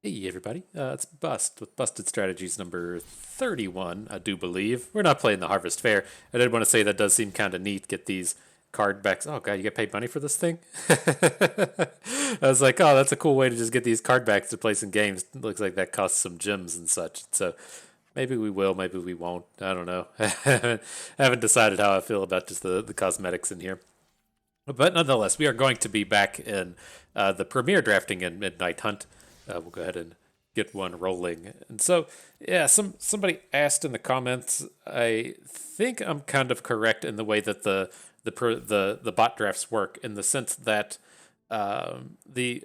Hey everybody, it's Bust with Busted Strategies number 31, I do believe. We're not playing the Harvest Fair. I did want to say that does seem kind of neat, get these card backs. Oh god, you get paid money for this thing? I was like, oh, that's a cool way to just get these card backs to play some games. Looks like that costs some gems and such. So maybe we will, maybe we won't. I don't know. I haven't decided how I feel about just the cosmetics in here. But nonetheless, we are going to be back in the premiere drafting in Midnight Hunt. We'll go ahead and get one rolling. And so, yeah, somebody asked in the comments. I think I'm kind of correct in the way that the bot drafts work, in the sense that the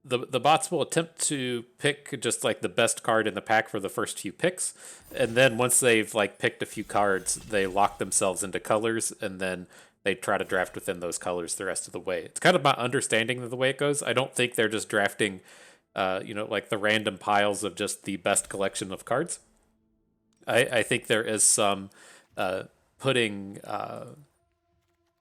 the bots will attempt to pick just like the best card in the pack for the first few picks, and then once they've like picked a few cards, they lock themselves into colors, and then they try to draft within those colors the rest of the way. It's kind of my understanding of the way it goes. I don't think they're just drafting, like the random piles of just the best collection of cards. I think there is some putting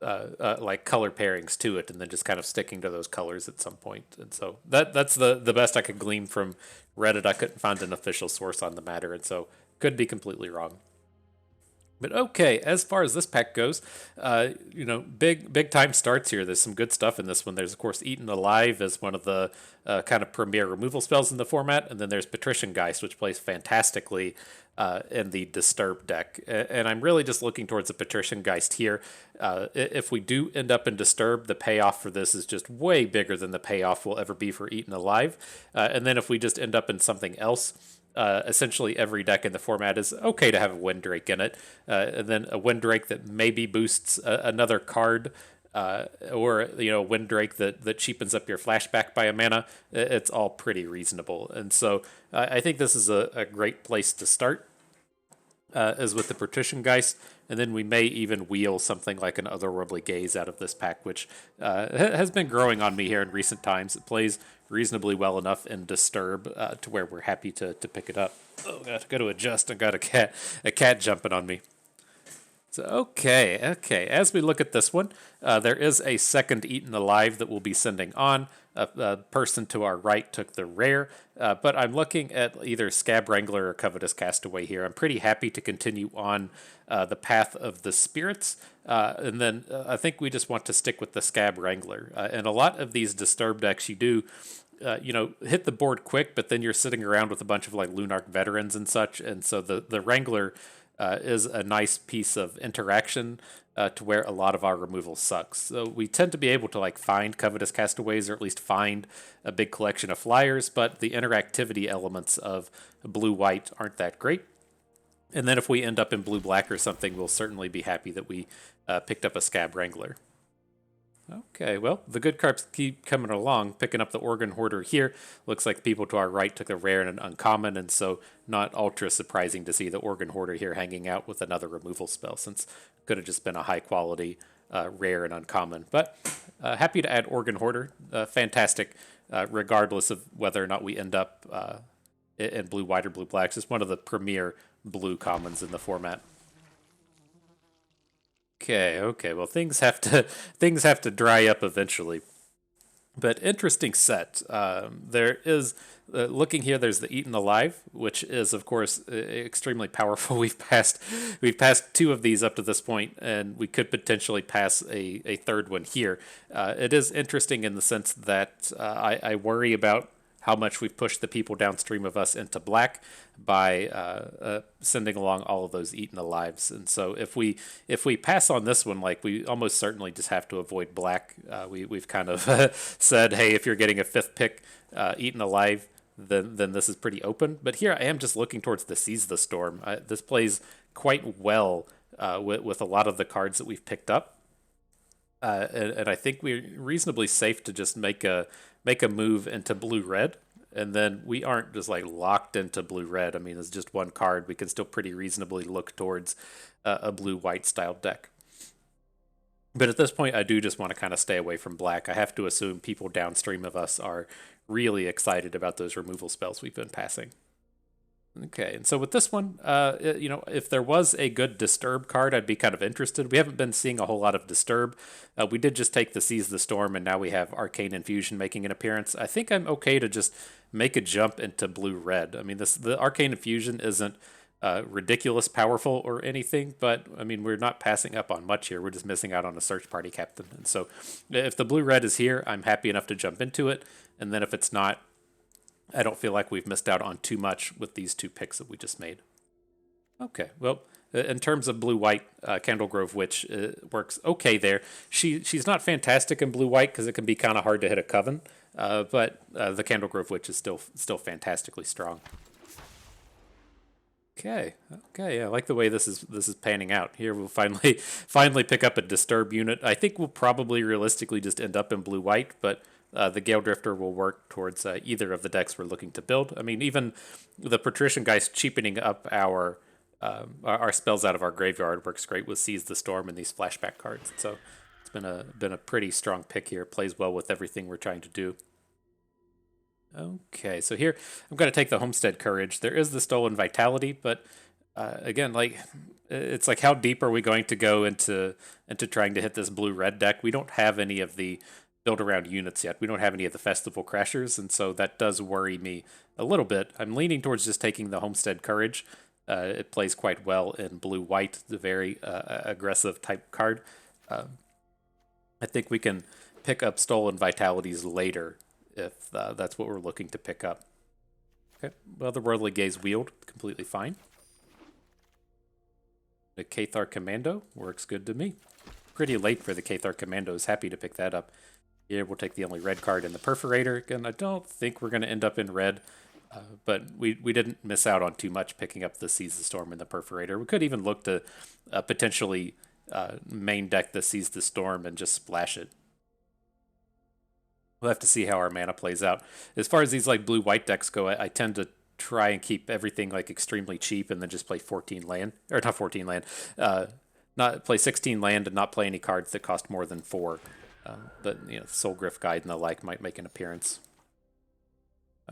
like color pairings to it, and then just kind of sticking to those colors at some point. And so that's the best I could glean from Reddit. I couldn't find an official source on the matter, and so could be completely wrong. But okay, as far as this pack goes, big time starts here. There's some good stuff in this one. There's of course Eaten Alive as one of the kind of premier removal spells in the format, and then there's Patrician Geist, which plays fantastically in the Disturb deck. And I'm really just looking towards the Patrician Geist here. If we do end up in Disturb, the payoff for this is just way bigger than the payoff will ever be for Eaten Alive. And then if we just end up in something else, essentially every deck in the format is okay to have a Windrake in it, and then a Windrake that maybe boosts another card, or a Windrake that cheapens up your flashback by a mana. It's all pretty reasonable, and so I think this is a great place to start, as with the Partition Geist, and then we may even wheel something like an Otherworldly Gaze out of this pack, which has been growing on me here in recent times. It plays reasonably well enough in Disturb to where we're happy to pick it up. Oh, got to adjust. I got a cat jumping on me. So okay. As we look at this one, there is a second Eaten Alive that we'll be sending on. A person to our right took the rare, but I'm looking at either Scab Wrangler or Covetous Castaway here. I'm pretty happy to continue on the path of the spirits, and then I think we just want to stick with the Scab Wrangler. And a lot of these Disturb decks, you do hit the board quick, but then you're sitting around with a bunch of like Lunarch veterans and such, and so the Wrangler is a nice piece of interaction to where a lot of our removal sucks. So we tend to be able to like find Covetous Castaways, or at least find a big collection of flyers, but the interactivity elements of blue-white aren't that great. And then if we end up in blue-black or something, we'll certainly be happy that we picked up a Scab Wrangler. Okay, well, the good cards keep coming along, picking up the Organ Hoarder here. Looks like people to our right took a rare and an uncommon, and so not ultra surprising to see the Organ Hoarder here hanging out with another removal spell, since it could have just been a high quality rare and uncommon. But happy to add Organ Hoarder. Fantastic, regardless of whether or not we end up in blue white or blue black. It's one of the premier blue commons in the format. Okay. Well, things have to dry up eventually. But interesting set. There is looking here. There's the Eaten Alive, which is of course extremely powerful. We've passed two of these up to this point, and we could potentially pass a third one here. It is interesting in the sense that I worry about how much we've pushed the people downstream of us into black by sending along all of those Eaten Alives. And so if we pass on this one, like we almost certainly just have to avoid black. We've kind of said, hey, if you're getting a fifth pick Eaten Alive, then this is pretty open. But here I am just looking towards the Seize the Storm. This plays quite well with a lot of the cards that we've picked up. And I think we're reasonably safe to just make a move into blue red, and then we aren't just like locked into blue red. I mean, it's just one card. We can still pretty reasonably look towards a blue white style deck. But at this point, I do just want to kind of stay away from black. I have to assume people downstream of us are really excited about those removal spells we've been passing. Okay, and so with this one, if there was a good Disturb card, I'd be kind of interested. We haven't been seeing a whole lot of Disturb. We did just take the Seize the Storm, and now we have Arcane Infusion making an appearance. I think I'm okay to just make a jump into blue-red. I mean, the Arcane Infusion isn't ridiculous powerful or anything, but I mean, we're not passing up on much here. We're just missing out on a Search Party Captain. And so if the blue-red is here, I'm happy enough to jump into it. And then if it's not, I don't feel like we've missed out on too much with these two picks that we just made. Okay, well, in terms of blue white, Candlegrove Witch works okay there. She's not fantastic in blue white because it can be kind of hard to hit a coven, but the Candlegrove Witch is still fantastically strong. Okay, yeah, I like the way this is panning out. Here we'll finally pick up a Disturb unit. I think we'll probably realistically just end up in blue white, but the Gale Drifter will work towards either of the decks we're looking to build. I mean, even the Patrician Geist cheapening up our spells out of our graveyard works great with Seize the Storm and these flashback cards. So it's been a pretty strong pick here. It plays well with everything we're trying to do. Okay, so here I'm going to take the Homestead Courage. There is the Stolen Vitality, but again, like it's like how deep are we going to go into trying to hit this blue-red deck? We don't have any of the build around units yet. We don't have any of the Festival Crashers, and so that does worry me a little bit. I'm leaning towards just taking the Homestead Courage. It plays quite well in blue-white, the very aggressive type card. I think we can pick up Stolen Vitalities later if that's what we're looking to pick up. Okay, well, the Worldly Gaze Wield, completely fine. The Cathar Commando works good to me. Pretty late for the Cathar Commandos, happy to pick that up. Here we'll take the only red card in the Perforator. Again, I don't think we're going to end up in red, but we didn't miss out on too much picking up the Seize the Storm and the Perforator. We could even look to potentially main deck the Seize the Storm and just splash it. We'll have to see how our mana plays out. As far as these like blue-white decks go, I tend to try and keep everything like extremely cheap and then just play 14 land, or not 14 land, not play 16 land and not play any cards that cost more than 4. But Soul Griff Guide and the like might make an appearance.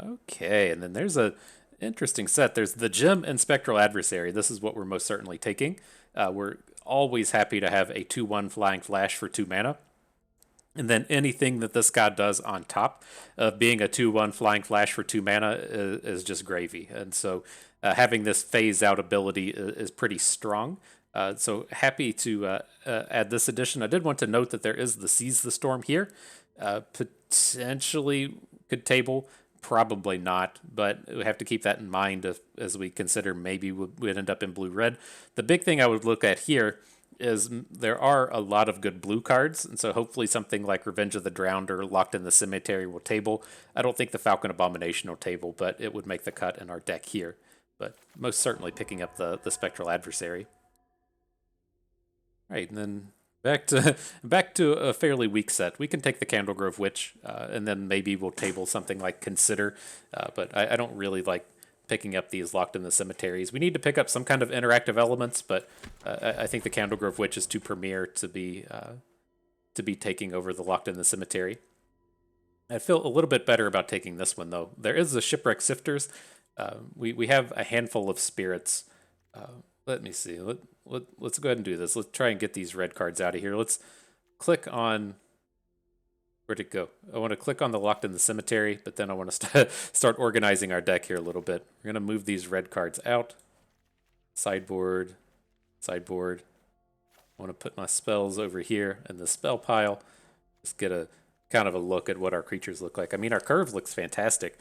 Okay, and then there's a interesting set. There's the Gem and Spectral Adversary. This is what we're most certainly taking. We're always happy to have a 2/1 Flying Flash for 2 mana. And then anything that this god does on top of being a 2/1 Flying Flash for 2 mana is just gravy. And so having this phase out ability is pretty strong. So happy to add this addition. I did want to note that there is the Seize the Storm here. Potentially could table, probably not, but we have to keep that in mind as we consider maybe we'd end up in blue-red. The big thing I would look at here is there are a lot of good blue cards, and so hopefully something like Revenge of the Drowned or Locked in the Cemetery will table. I don't think the Falcon Abomination will table, but it would make the cut in our deck here. But most certainly picking up the Spectral Adversary. Right, and then back to a fairly weak set. We can take the Candlegrove Witch, and then maybe we'll table something like Consider, but I don't really like picking up these Locked in the Cemeteries. We need to pick up some kind of interactive elements, but I think the Candlegrove Witch is too premier to be taking over the Locked in the Cemetery. I feel a little bit better about taking this one, though. There is the Shipwreck Sifters. We have a handful of spirits. Let me see. Let's go ahead and do this. Let's try and get these red cards out of here. Let's click on... Where'd it go? I want to click on the Locked in the Cemetery, but then I want to start organizing our deck here a little bit. We're going to move these red cards out. Sideboard. I want to put my spells over here in the spell pile. Just get a kind of a look at what our creatures look like. I mean, our curve looks fantastic.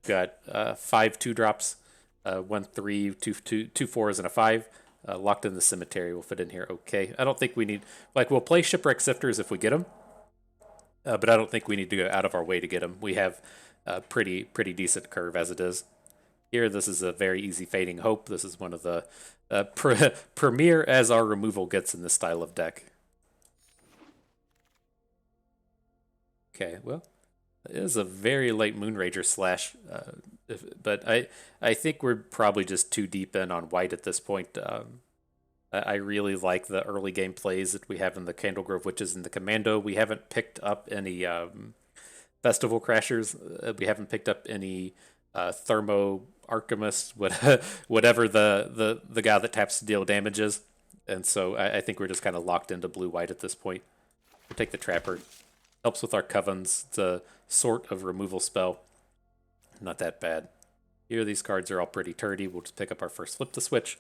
We've got 5 2-drops, 1 3, 2 4s, and a 5. Locked in the Cemetery will fit in here okay. I don't think we need... we'll play Shipwreck Sifters if we get them. But I don't think we need to go out of our way to get them. We have a pretty decent curve as it is. Here, this is a very easy Fading Hope. This is one of the premier as our removal gets in this style of deck. Okay, well, it is a very late Moonrager slash, but I think we're probably just too deep in on white at this point. I really like the early game plays that we have in the Candlegrove Witches and the Commando. We haven't picked up any Festival Crashers. We haven't picked up any Thermo Archimist, whatever the guy that taps to deal damage is. And so I think we're just kind of locked into blue-white at this point. We'll take the Trapper. Helps with our Covens. It's a sort of removal spell. Not that bad. Here, these cards are all pretty turdy. We'll just pick up our first Flip the Switch.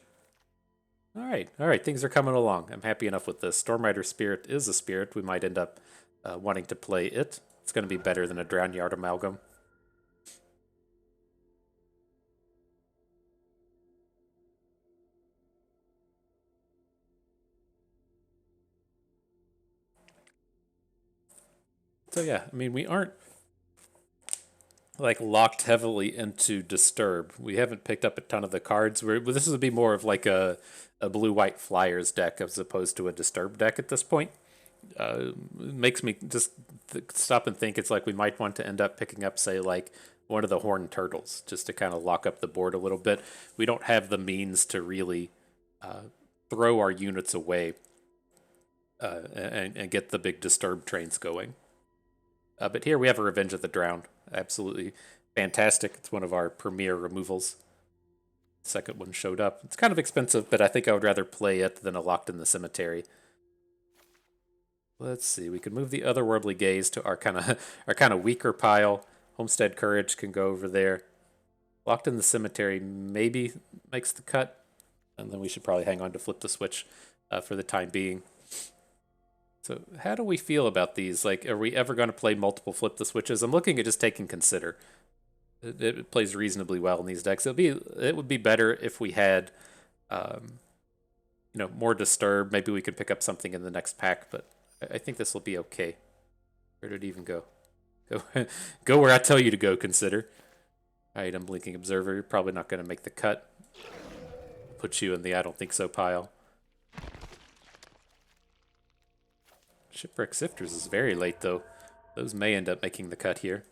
All right, things are coming along. I'm happy enough with this. Stormrider Spirit is a spirit. We might end up wanting to play it. It's going to be better than a Drown Yard Amalgam. So yeah, I mean, we aren't like locked heavily into Disturb. We haven't picked up a ton of the cards. This would be more of like a blue-white Flyers deck as opposed to a Disturb deck at this point. It makes me just stop and think it's like we might want to end up picking up, say, like one of the Horned Turtles, just to kind of lock up the board a little bit. We don't have the means to really throw our units away and get the big Disturb trains going. But here we have a Revenge of the Drowned. Absolutely fantastic. It's one of our premier removals. Second one showed up. It's kind of expensive, but I think I would rather play it than a Locked in the Cemetery. Let's see. We can move the Otherworldly Gaze to our kind of weaker pile. Homestead Courage can go over there. Locked in the Cemetery maybe makes the cut, and then we should probably hang on to Flip the Switch for the time being. So how do we feel about these? Like, are we ever going to play multiple Flip the Switches? I'm looking at just taking Consider. It plays reasonably well in these decks. It would be better if we had, more Disturb. Maybe we could pick up something in the next pack, but I think this will be okay. Where did it even go? Go where I tell you to go, Consider. All right, Unblinking Observer. You're probably not going to make the cut. Put you in the I don't think so pile. Shipwreck Sifters is very late, though. Those may end up making the cut here.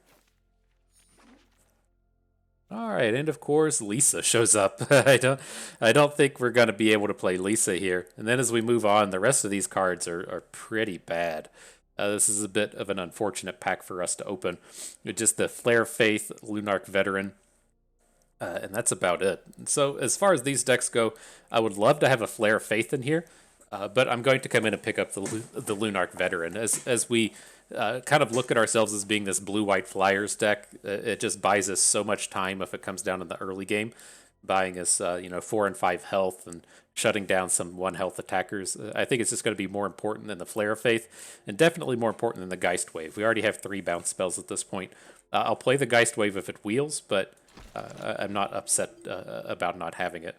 All right, and of course, Lisa shows up. I don't think we're going to be able to play Lisa here. And then as we move on, the rest of these cards are pretty bad. This is a bit of an unfortunate pack for us to open. Just the Flare Faith, Lunarch Veteran, and that's about it. So as far as these decks go, I would love to have a Flare Faith in here. But I'm going to come in and pick up the Lunarch Veteran. As we kind of look at ourselves as being this blue-white Flyers deck, it just buys us so much time if it comes down in the early game, buying us 4 and 5 health and shutting down some 1 health attackers. I think it's just going to be more important than the Flare Faith, and definitely more important than the Geist Wave. We already have 3 bounce spells at this point. I'll play the Geist Wave if it wheels, but I'm not upset about not having it.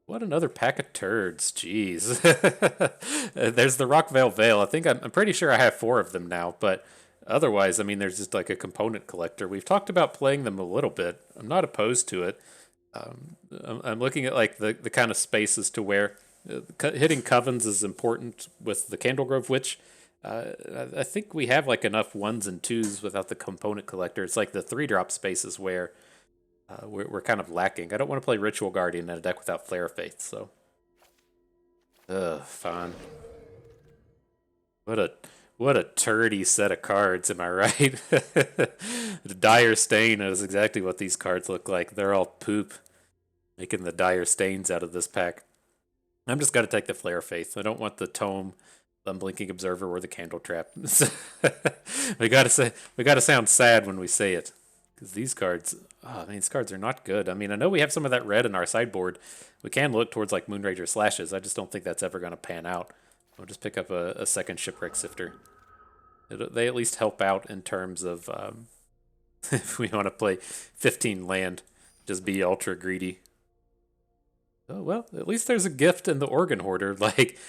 What another pack of turds, jeez. There's the Rockvale Veil. I think I'm pretty sure I have 4 of them now, but otherwise, I mean, there's just like a component collector. We've talked about playing them a little bit. I'm not opposed to it. I'm looking at like the kind of spaces to where hitting Covens is important with the Candlegrove Witch. I think we have like enough 1s and 2s without the component collector. It's like the 3-drop spaces where we're kind of lacking. I don't want to play Ritual Guardian in a deck without Flare Faith, so. Fine. What a turdy set of cards, am I right? The Dire Stain is exactly what these cards look like. They're all poop, making the dire stains out of this pack. I'm just going to take the Flare Faith. I don't want the Tome, the Unblinking Observer, or the Candle Trap. we gotta sound sad when we say it. Because these cards, these cards are not good. I mean, I know we have some of that red in our sideboard. We can look towards like Moonrager Slashes. I just don't think that's ever going to pan out. We'll just pick up a second Shipwreck Sifter. They at least help out in terms of if we want to play 15 land, just be ultra greedy. Oh, well, at least there's a gift in the Organ Hoarder. Like,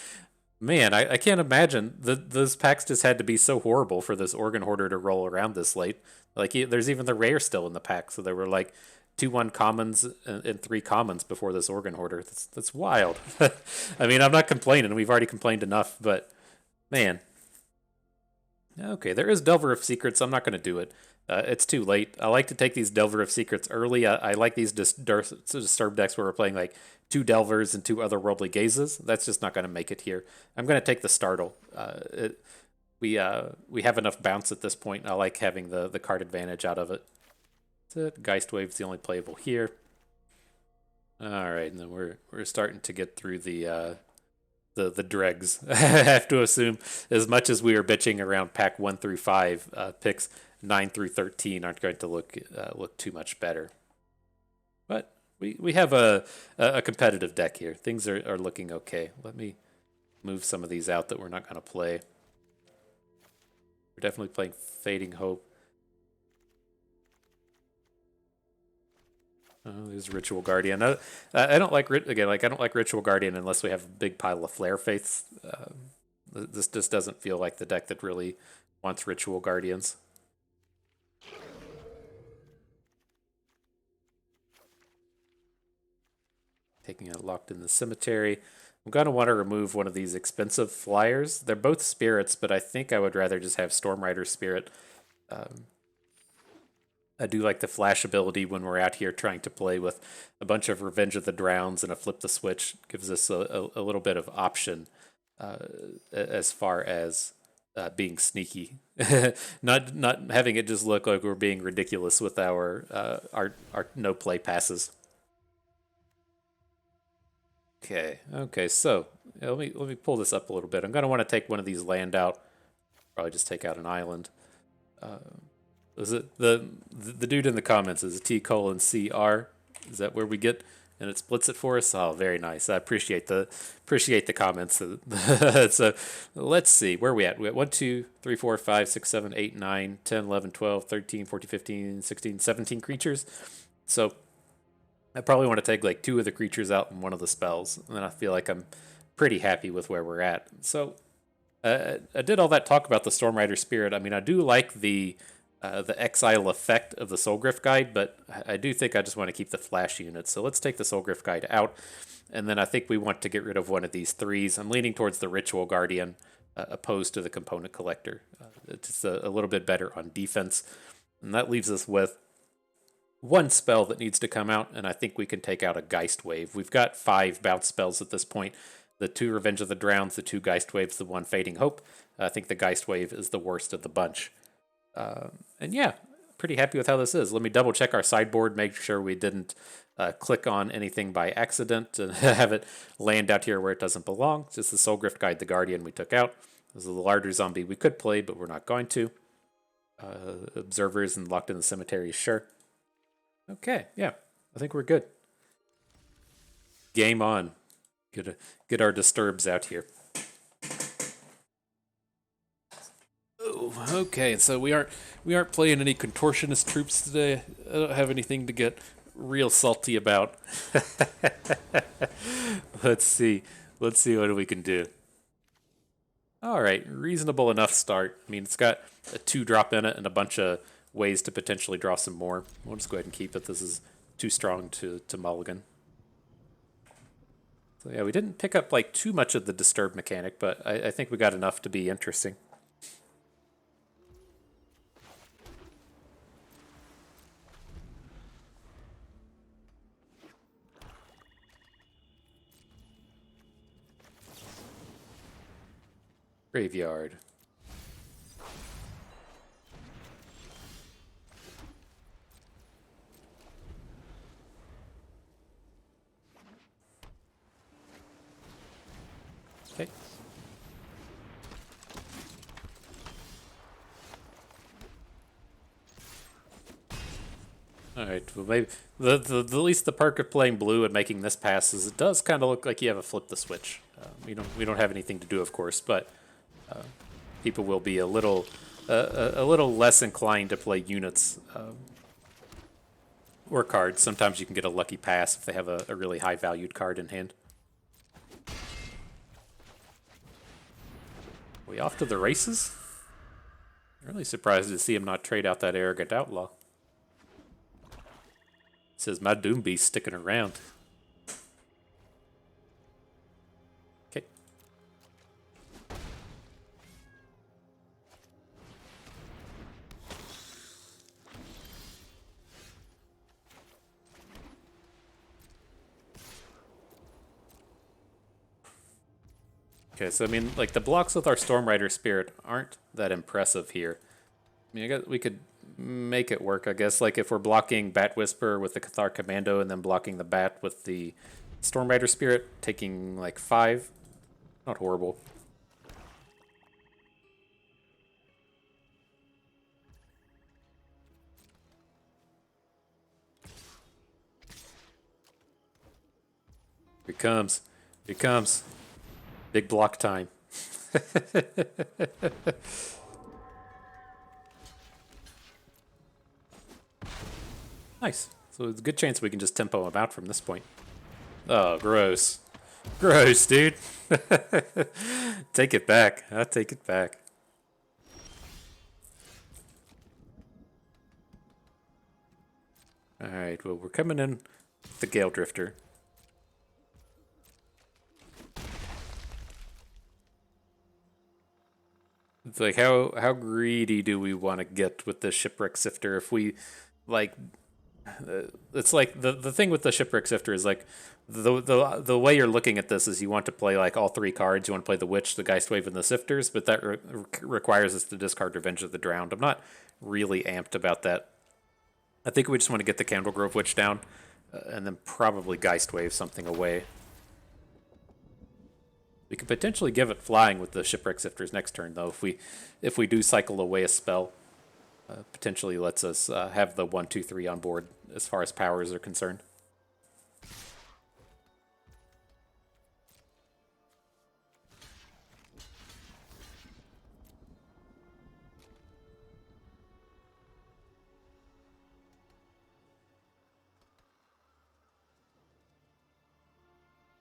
man, I can't imagine. Those packs just had to be so horrible for this Organ Hoarder to roll around this late. Like, there's even the rare still in the pack, so there were like 2/1 commons and 3 commons before this Organ Hoarder. That's wild. I mean, I'm not complaining. We've already complained enough, but man. Okay, there is Delver of Secrets. I'm not going to do it. It's too late. I like to take these Delver of Secrets early. I like these Disturb decks where we're playing like 2 Delvers and 2 Otherworldly Gazes. That's just not going to make it here. I'm going to take the Startle. We have enough bounce at this point. I like having the card advantage out of it. That's it. Geist Wave's the only playable here. All right, and then we're starting to get through the dregs. I have to assume, as much as we are bitching around pack 1 through 5, picks 9 through 13 aren't going to look too much better. But we have a competitive deck here. Things are looking okay. Let me move some of these out that we're not going to play. We're definitely playing Fading Hope. Oh, there's Ritual Guardian. I don't like I don't like Ritual Guardian unless we have a big pile of Flare Faiths. This just doesn't feel like the deck that really wants Ritual Guardians. Taking it Locked in the Cemetery. I'm going to want to remove one of these expensive flyers. They're both spirits, but I think I would rather just have Stormrider Spirit. I do like the flash ability when we're out here trying to play with a bunch of Revenge of the Drowns and a Flip the Switch. Gives us a little bit of option as far as being sneaky. not having it just look like we're being ridiculous with our no play passes. Okay, so let me pull this up a little bit. I'm gonna want to take one of these land out. Probably just take out an island. Is it the dude in the comments? Is it T:(CR? Is that where we get? And it splits it for us. Oh, very nice. I appreciate the comments. So let's see where we at. We got 1, 2, 3, 4, 5, 6, 7, 8, 9, 10, 11, 12, 13, 14, 15, 16, 17 creatures. So I probably want to take like 2 of the creatures out and 1 of the spells, and then I feel like I'm pretty happy with where we're at. So I did all that talk about the Stormrider Spirit. I mean, I do like the exile effect of the Soulgrift Guide, but I do think I just want to keep the flash unit. So let's take the Soulgrift Guide out, and then I think we want to get rid of one of these 3s. I'm leaning towards the Ritual Guardian opposed to the Component Collector. It's just a little bit better on defense, and that leaves us with 1 spell that needs to come out, and I think we can take out a Geist Wave. We've got 5 bounce spells at this point. The 2 Revenge of the Drowns, the 2 Geist Waves, the 1 Fading Hope. I think the Geist Wave is the worst of the bunch. And yeah, pretty happy with how this is. Let me double check our sideboard, make sure we didn't click on anything by accident and have it land out here where it doesn't belong. It's just the Soulgrift Guide, the Guardian we took out. This is the larger zombie we could play, but we're not going to. Observers and Locked in the Cemetery, sure. Okay, yeah, I think we're good. Game on. Get our disturbs out here. Okay, so we aren't playing any contortionist troops today. I don't have anything to get real salty about. Let's see what we can do. All right, reasonable enough start. I mean, it's got a 2-drop in it and a bunch of ways to potentially draw some more. We'll just go ahead and keep it. This is too strong to mulligan. So yeah, we didn't pick up like too much of the disturb mechanic, but I think we got enough to be interesting. Graveyard. Okay. All right. Well, maybe the least the perk of playing blue and making this pass is it does kind of look like you have a flip the switch. We don't have anything to do, of course, but people will be a little less inclined to play units or cards. Sometimes you can get a lucky pass if they have a really high valued card in hand. Are we off to the races? I'm really surprised to see him not trade out that Arrogant Outlaw. It says my Doom Beast sticking around. Okay. Okay, so I mean, like the blocks with our Stormrider Spirit aren't that impressive here. I mean, I guess we could make it work, I guess. Like if we're blocking Bat Whisper with the Cathar Commando and then blocking the Bat with the Stormrider Spirit, taking like 5. Not horrible. Here it comes. Here it comes. Big block time. Nice. So it's a good chance we can just tempo him out from this point. Oh, gross. Gross, dude. Take it back. I'll take it back. Alright, well, we're coming in with the Gale Drifter. It's like, how greedy do we want to get with the Shipwreck Sifter? If we, like, it's like the thing with the Shipwreck Sifter is like the way you're looking at this is you want to play like all 3 cards. You want to play the Witch, the Geistwave, and the Sifters, but that requires us to discard Revenge of the Drowned. I'm not really amped about that. I think we just want to get the Candlegrove Witch down, and then probably Geistwave something away. We could potentially give it flying with the Shipwreck Sifters next turn, though. If we do cycle away a spell, potentially lets us have the 1, 2, 3 on board as far as powers are concerned.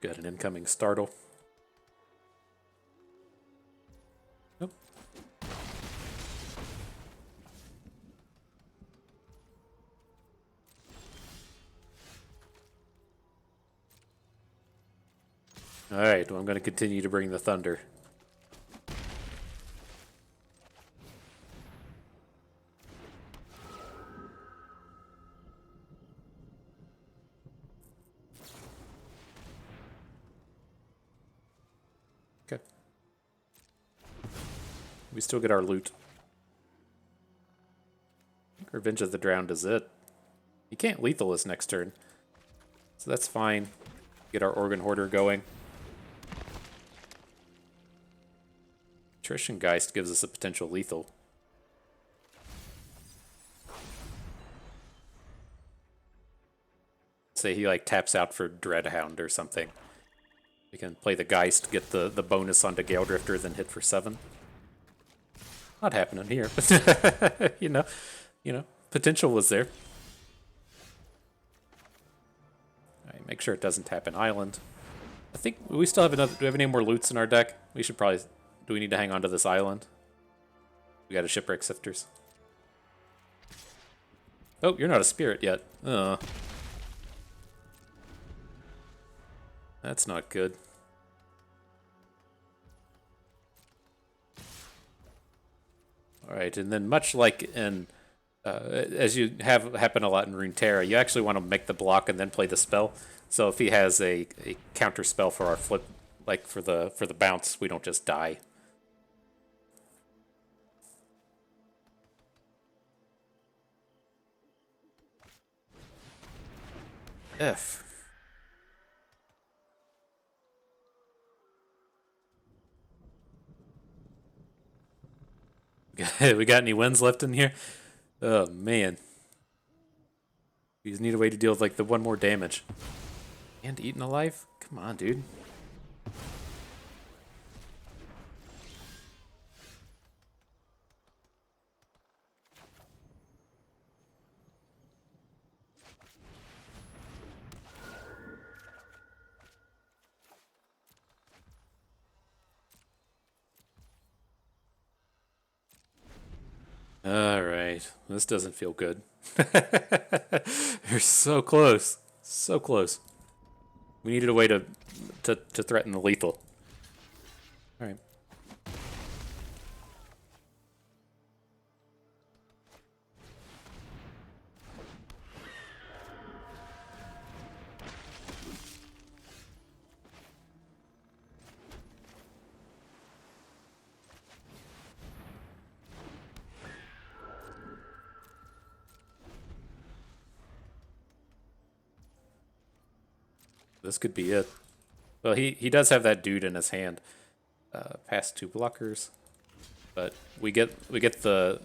Got an incoming Startle. Nope. Alright, well, I'm going to continue to bring the Thunder. Okay. We still get our loot. Revenge of the Drowned is it. You can't lethal us next turn, so that's fine. Get our Organ Hoarder going. Attrition Geist gives us a potential lethal. Say he like taps out for Dreadhound or something. We can play the Geist, get the bonus onto Gale Drifter, then hit for 7. Not happening here, but you know, potential was there. All right, make sure it doesn't tap an island. I think we still have another. Do we have any more loots in our deck? We should probably. Do we need to hang on to this island? We got a Shipwreck Sifters. Oh, you're not a spirit yet. That's not good. Alright, and then much like in, as you have happen a lot in Runeterra, you actually want to make the block and then play the spell. So if he has a counter spell for our flip, like for the bounce, we don't just die. F. We got any wins left in here? Oh, man. We just need a way to deal with, like, the 1 more damage. And Eaten Alive? Come on, dude. Alright, this doesn't feel good. You're so close. So close. We needed a way to threaten the lethal. Alright. This could be it. Well, he does have that dude in his hand. Past 2 blockers, but we get the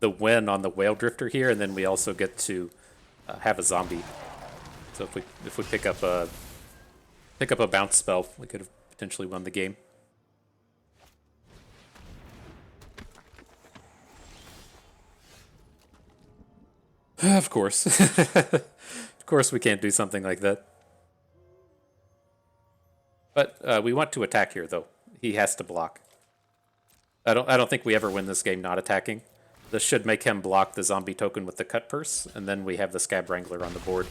win on the Whale Drifter here, and then we also get to have a zombie. So if we pick up a bounce spell, we could have potentially won the game. Of course. Of course we can't do something like that. But we want to attack here, though. He has to block. I don't think we ever win this game not attacking. This should make him block the zombie token with the cut purse, and then we have the Scab Wrangler on the board.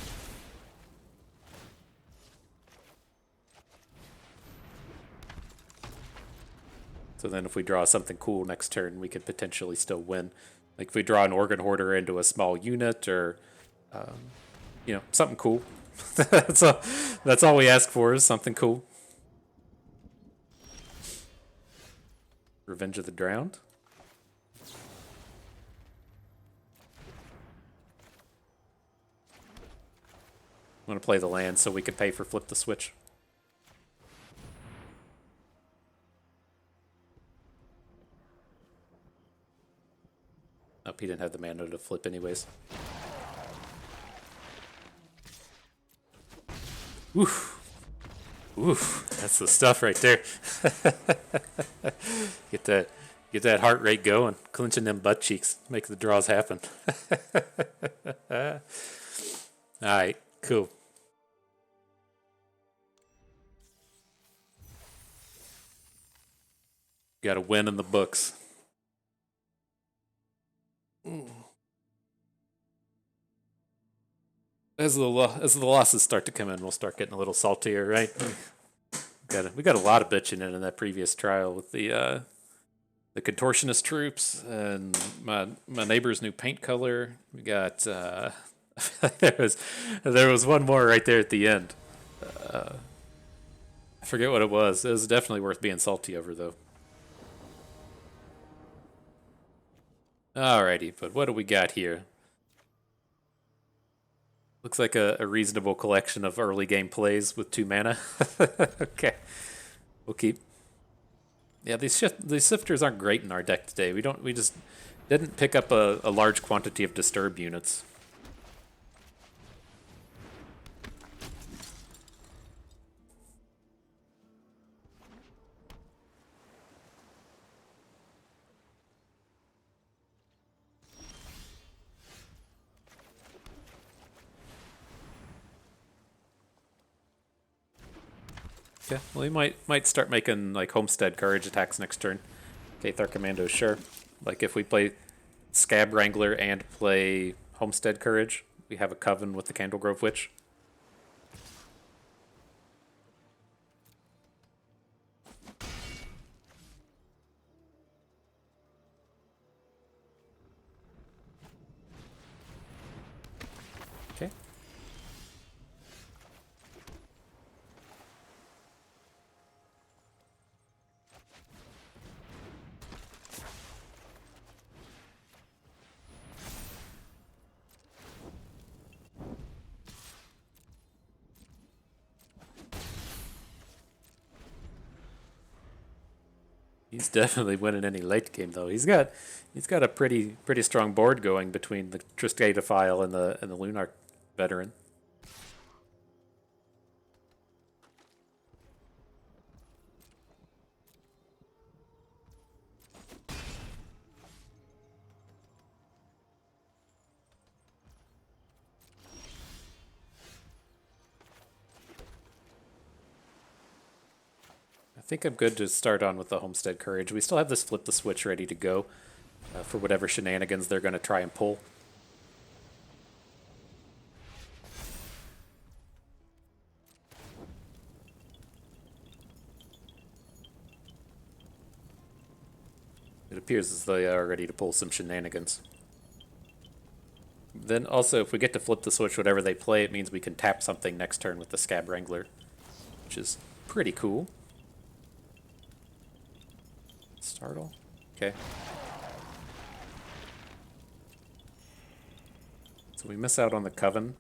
So then if we draw something cool next turn, we could potentially still win. Like if we draw an Organ Hoarder into a small unit, or something cool. That's all we ask for, is something cool. Revenge of the Drowned. I'm going to play the land so we can pay for Flip the Switch. Nope, he didn't have the mana to flip anyways. Oof. Oof. That's the stuff right there. Get that heart rate going, clenching them butt cheeks, make the draws happen. Alright, cool. Got a win in the books. As the losses start to come in, we'll start getting a little saltier, right? We got a lot of bitching in that previous trial with the contortionist troops and my neighbor's new paint color. We got there was one more right there at the end. I forget what it was. It was definitely worth being salty over, though. Alrighty, but what do we got here? Looks like a reasonable collection of early game plays with 2 mana. Okay, we'll keep. Yeah, these sifters aren't great in our deck today. We just didn't pick up a large quantity of disturb units. Okay, well, he might start making like Homestead Courage attacks next turn. Okay, Thar Commando, sure. Like if we play Scab Wrangler and play Homestead Courage, we have a Coven with the Candlegrove Witch. Okay. He's definitely winning any late game though. He's got a pretty strong board going between the Trisketophile and the Lunarch veteran. I think I'm good to start on with the Homestead Courage. We still have this Flip the Switch ready to go for whatever shenanigans they're going to try and pull. It appears as though they are ready to pull some shenanigans. Then also, if we get to Flip the Switch, whatever they play, it means we can tap something next turn with the Scab Wrangler, which is pretty cool. Startle? Okay. So we miss out on the Coven.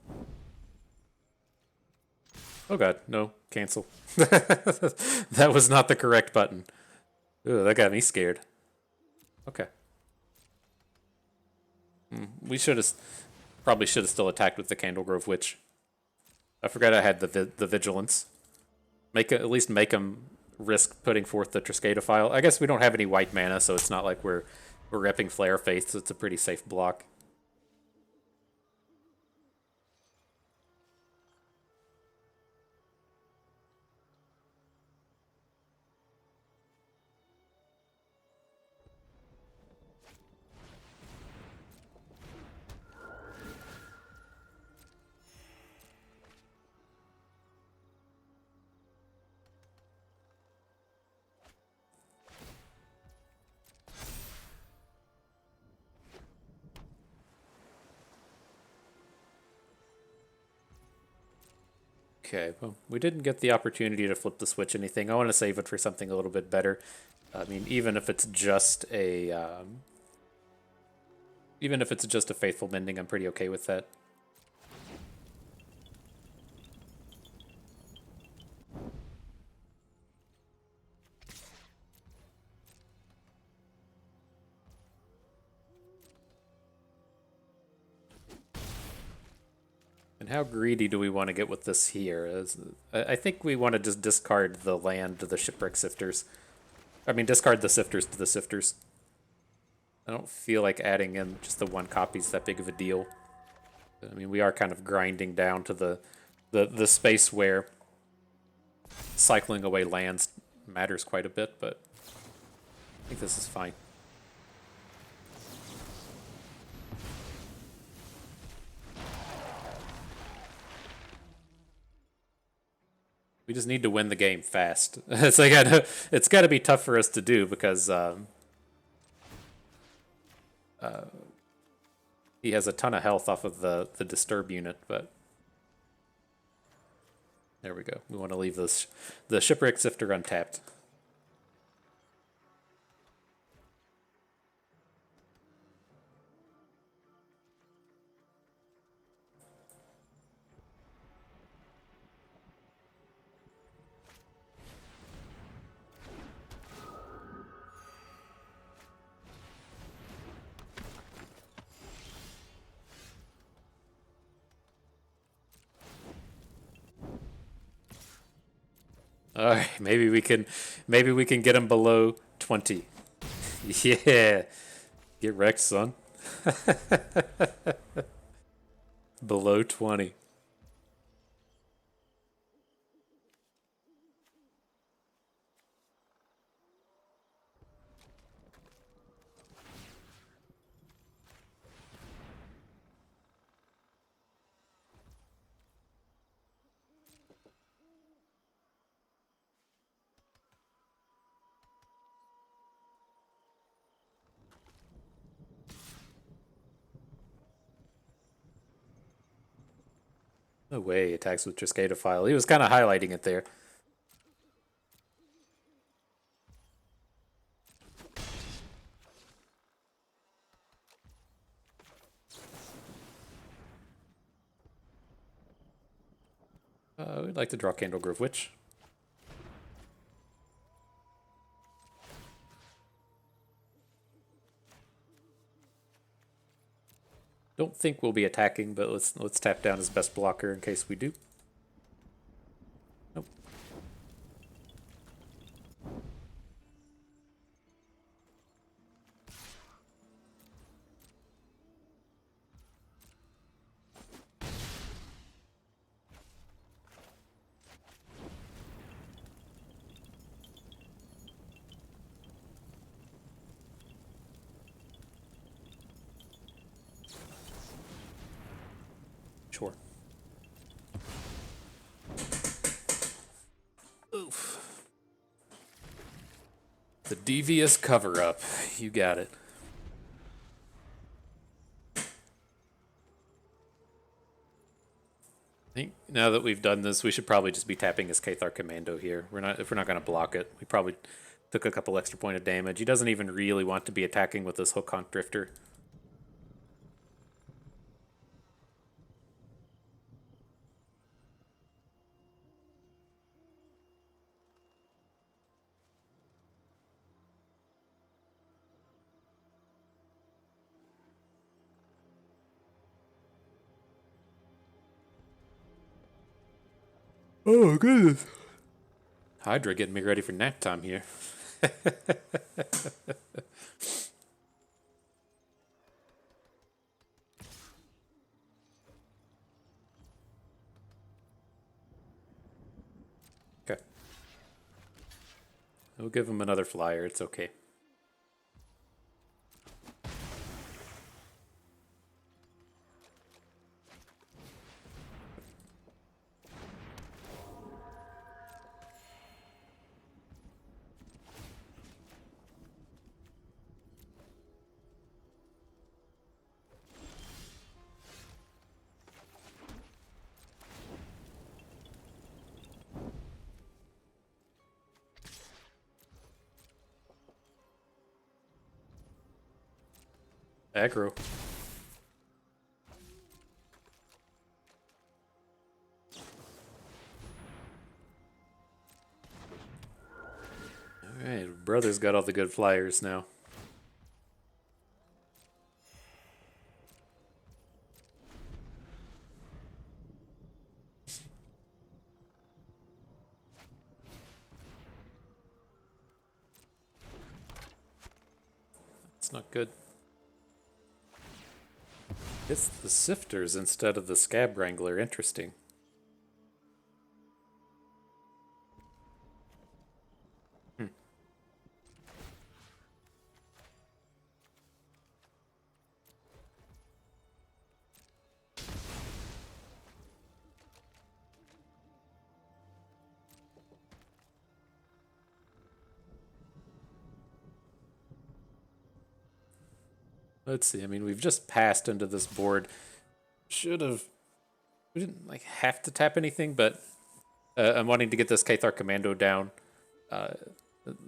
Oh god, no, cancel. That was not the correct button. Ooh, that got me scared. Okay. We should have probably should have still attacked with the Candlegrove Witch. I forgot I had the vigilance. At least make them risk putting forth the Triscata file. I guess we don't have any white mana, so it's not like we're repping Flare Faith, so it's a pretty safe block. Okay, well, we didn't get the opportunity to flip the switch anything. I want to save it for something a little bit better. I mean, even if it's just a faithful mending, I'm pretty okay with that. And how greedy do we want to get with this here? I think we want to just discard the land to the Shipwreck Sifters. I mean, discard the Sifters to the Sifters. I don't feel like adding in just the one copy is that big of a deal. I mean, we are kind of grinding down to the space where cycling away lands matters quite a bit, but I think this is fine. We just need to win the game fast. It's like it's got to be tough for us to do because he has a ton of health off of the disturb unit, but there we go. We want to leave the Shipwreck Sifter untapped. All right, maybe we can get him below 20. Yeah, get wrecked, son. Below 20. No way, attacks with Triscata file. He was kind of highlighting it there. We'd like to draw Candlegrove Witch. Don't think we'll be attacking, but let's tap down his best blocker in case we do. Nope. Sure. Oof. The devious cover-up. You got it. I think now that we've done this, we should probably just be tapping his Cathar Commando here. If we're not going to block it. We probably took a couple extra point of damage. He doesn't even really want to be attacking with this Hook Hunt Drifter. Oh, goodness. Hydra getting me ready for nap time here. Okay. We'll give him another flyer. It's okay. Aggro. Alright, brother's got all the good flyers now. It's not good. It's the sifters instead of the scab wrangler. Interesting. Let's see. I mean, we've just passed into this board. Should have. We didn't like have to tap anything, but I'm wanting to get this Cathar Commando down.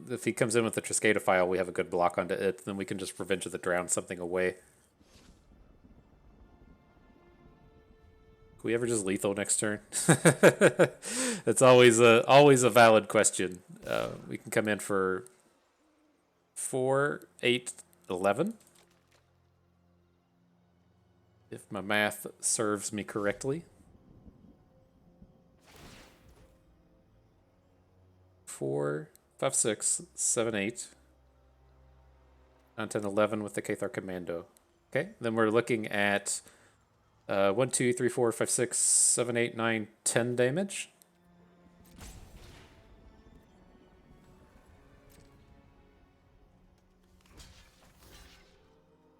If he comes in with the Triscata file, we have a good block onto it. Then we can just Revenge of the Drowned something away. Can we ever just lethal next turn? It's always a valid question. We can come in for 4, 8, 11. If my math serves me correctly. 4, 5, 6, 7, 8. 9, 10, 11 with the Cathar Commando. Okay, then we're looking at 1, 2, 3, 4, 5, 6, 7, 8, 9, 10 damage.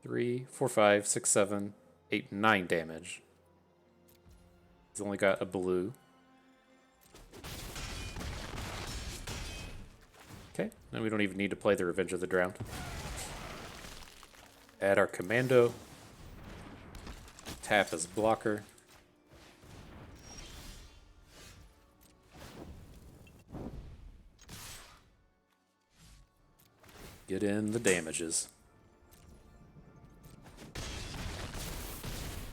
Three, 4, 5, 6, 7, 8, 9 damage. He's only got a blue. Okay, then we don't even need to play the Revenge of the Drowned. Add our Commando. Tap as blocker. Get in the damages.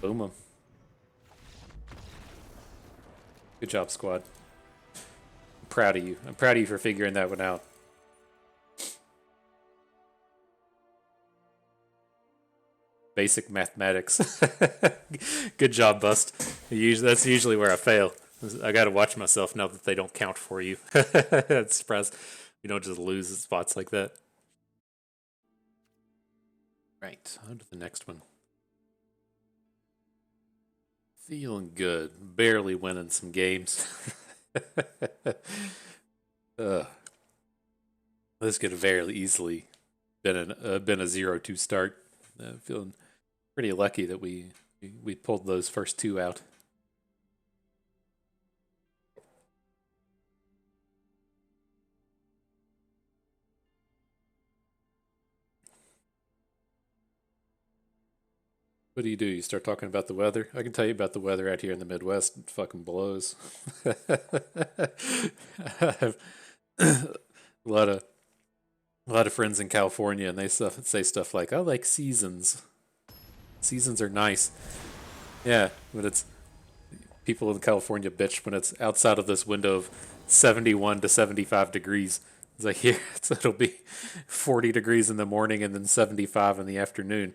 Boom 'em. Good job, squad. I'm proud of you. I'm proud of you for figuring that one out. Basic mathematics. Good job, Bust. That's usually where I fail. I gotta watch myself now that they don't count for you. I'm surprised you don't just lose at spots like that. Right, on to the next one. Feeling good. Barely winning some games. This could have very easily been a 0-2 start. Feeling pretty lucky that we pulled those first two out. What do? You start talking about the weather? I can tell you about the weather out here in the Midwest. It fucking blows. I have a lot of friends in California, and they say stuff like, "I like seasons. Seasons are nice." Yeah, but it's people in California bitch when it's outside of this window of 71 to 75 degrees. It's like here, it'll be 40 degrees in the morning and then 75 in the afternoon.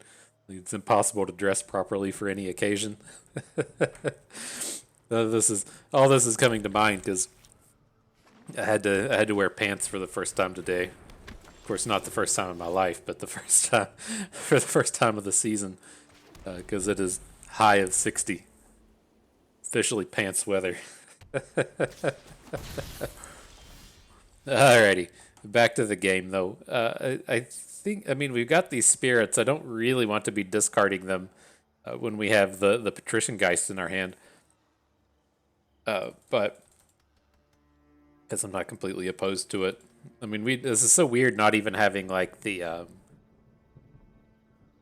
It's impossible to dress properly for any occasion. This is all this is coming to mind because I had to wear pants for the first time today. Of course, not the first time in my life, but the first time for the first time of the season, because it is high of 60. Officially pants weather. Alrighty, back to the game though. I think, I mean, we've got these spirits. I don't really want to be discarding them when we have the Patrician Geist in our hand. But because I'm not completely opposed to it. I mean, this is so weird not even having like the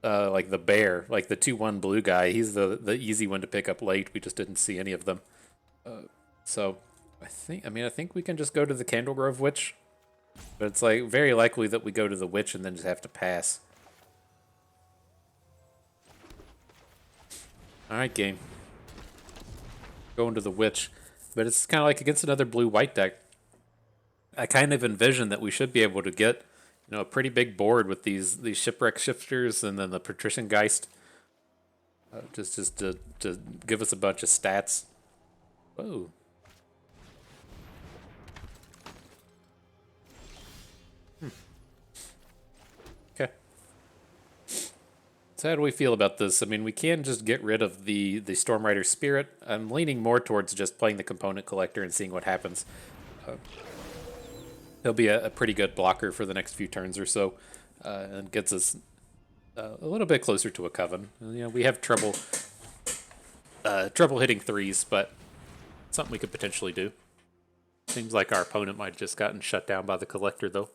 bear, like the 2/1 blue guy. He's the easy one to pick up late. We just didn't see any of them. So I think we can just go to the Candlegrove Witch. But it's like very likely that we go to the Witch and then just have to pass. Alright, game. Going to the Witch. But it's kind of like against another blue-white deck. I kind of envision that we should be able to get, a pretty big board with these Shipwreck Shifters and then the Patrician Geist. Just to give us a bunch of stats. Whoa. Okay. So how do we feel about this? I mean, we can just get rid of the Stormrider Spirit. I'm leaning more towards just playing the Component Collector and seeing what happens. He'll be a pretty good blocker for the next few turns or so, and gets us a little bit closer to a Coven. We have trouble hitting threes, but something we could potentially do. Seems like our opponent might have just gotten shut down by the Collector, though.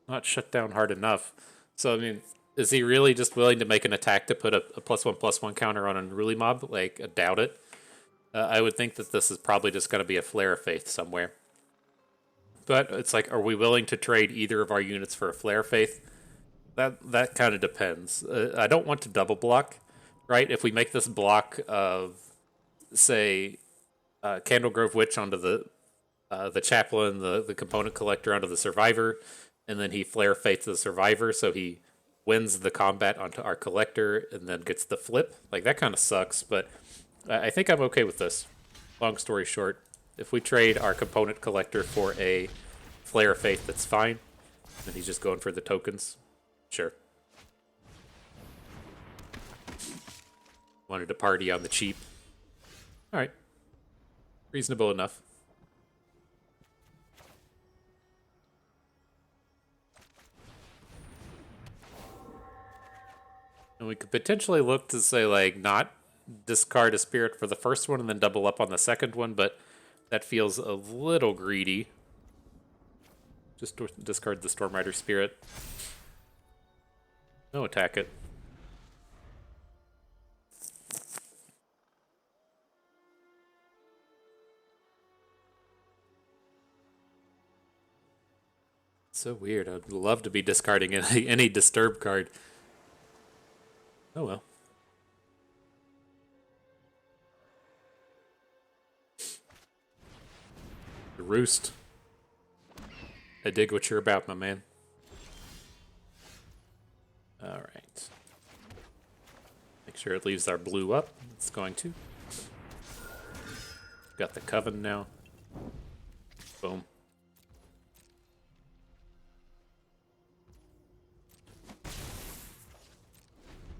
Not shut down hard enough. So, I mean, is he really just willing to make an attack to put a +1/+1 counter on an Unruly Mob? Like, I doubt it. I would think that this is probably just going to be a Flare of Faith somewhere. But it's like, are we willing to trade either of our units for a Flare of Faith? That kind of depends. I don't want to double block, right? If we make this block of, say, Candlegrove Witch onto the Chaplain, the Component Collector onto the Survivor, and then he Flare Faiths the Survivor, so he wins the combat onto our Collector and then gets the flip. Like, that kind of sucks, but I think I'm okay with this. Long story short, if we trade our Component Collector for a Flare of Faith, that's fine. And he's just going for the tokens. Sure. Wanted to party on the cheap. Alright. Reasonable enough. And we could potentially look to say, like, not discard a spirit for the first one and then double up on the second one, but that feels a little greedy. Just discard the Stormrider Spirit. No, attack it. So weird. I'd love to be discarding any disturb card. Oh well. The Roost. I dig what you're about, my man. Alright. Make sure it leaves our blue up. It's going to. Got the Coven now. Boom.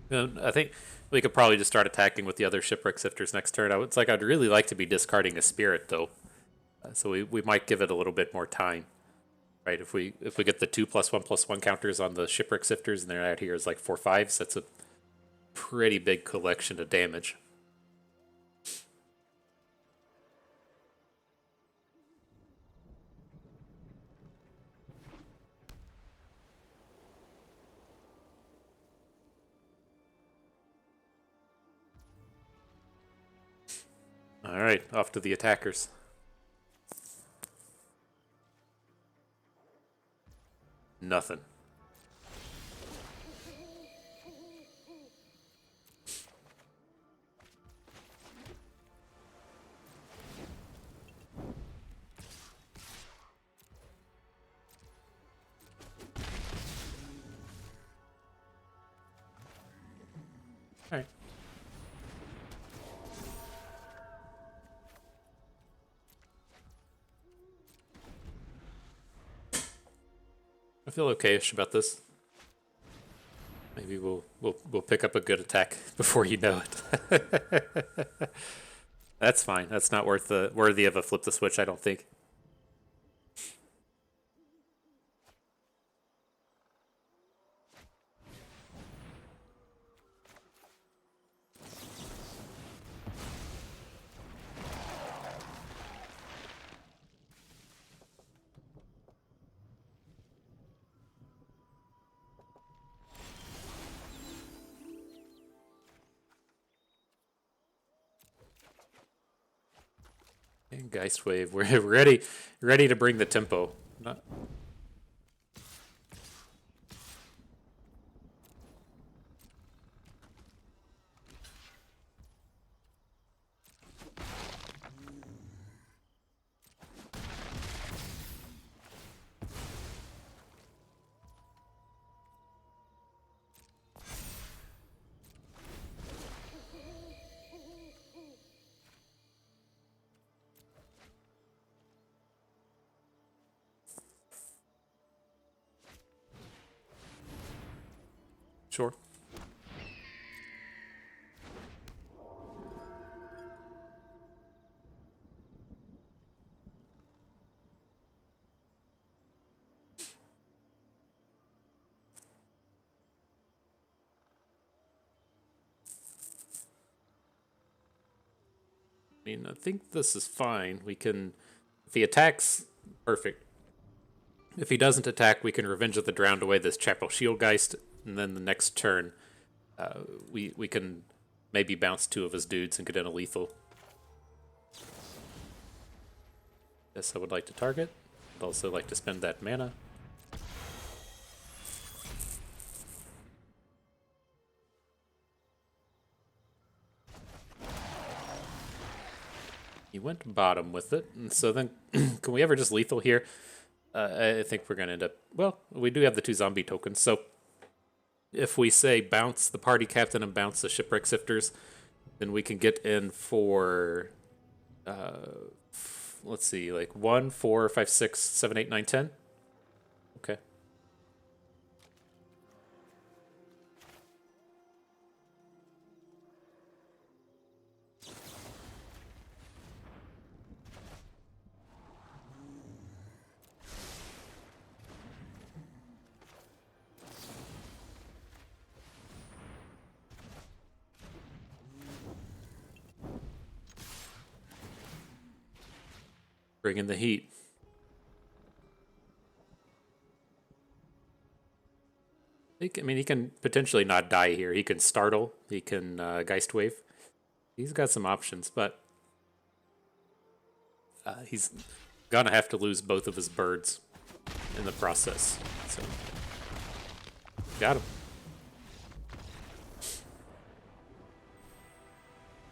I think we could probably just start attacking with the other Shipwreck Sifters next turn. It's like I'd really like to be discarding a Spirit, though. So we might give it a little bit more time. Right, if we get the 2+1/+1 counters on the Shipwreck Sifters and they're out here is like 4/5s, that's a pretty big collection of damage. Alright, off to the attackers. Nothing. feel okay-ish about this. Maybe we'll pick up a good attack before you know it. That's fine. That's not worthy of a flip the switch, I don't think. And Geist Wave, we're ready to bring the tempo. Not, sure. I mean, I think this is fine. We can, if he attacks, perfect. If he doesn't attack, we can Revenge of the Drowned away this Chapel Shieldgeist, and then the next turn, we can maybe bounce 2 of his dudes and get in a lethal. Yes, I would like to target. I'd also like to spend that mana. He went bottom with it, and so then can we ever just lethal here? I think we're going to end up... Well, we do have the 2 zombie tokens, so if we say bounce the party captain and bounce the shipwreck sifters, then we can get in for... let's see, like 1, 4, 5, 6, 7, 8, 9, 10. Okay. Bring in the heat. I mean, he can potentially not die here. He can startle. He can Geist Wave. He's got some options, but he's gonna have to lose both of his birds in the process. So, got him.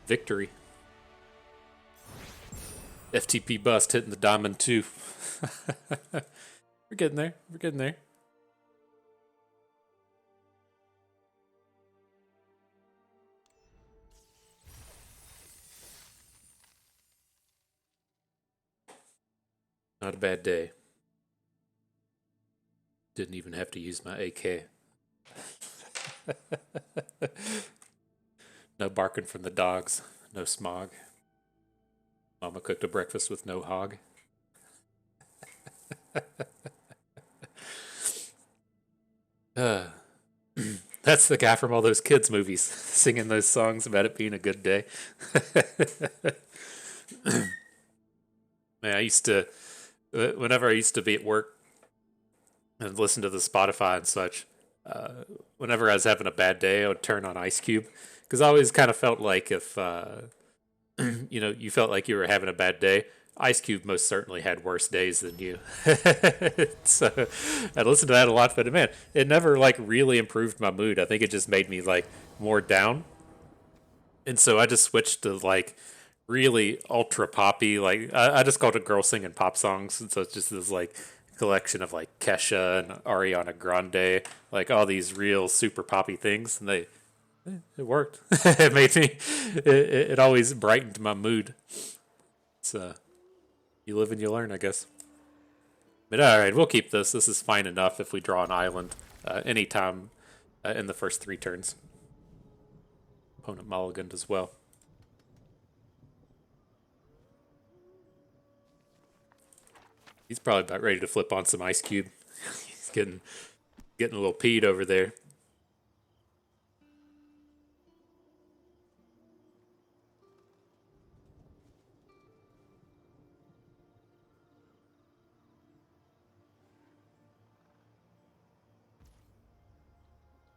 Victory. FTP bust hitting the diamond too. We're getting there. We're getting there. Not a bad day. Didn't even have to use my AK. No barking from the dogs. No smog. Mama cooked a breakfast with no hog. That's the guy from all those kids' movies singing those songs about it being a good day. Man, I used to, whenever I used to be at work and listen to the Spotify and such, whenever I was having a bad day, I would turn on Ice Cube because I always kind of felt like if you felt like you were having a bad day, Ice Cube most certainly had worse days than you. So I listened to that a lot, but man, it never like really improved my mood. I think it just made me like more down. And so I just switched to like really ultra poppy, like I just called it girl singing pop songs. And so it's just this like collection of like Kesha and Ariana Grande, like all these real super poppy things. And it worked. It made me, it always brightened my mood. So you live and you learn, I guess. But alright, we'll keep this. This is fine enough if we draw an island anytime in the first 3 turns. Opponent mulliganed as well. He's probably about ready to flip on some Ice Cube. He's getting a little peed over there.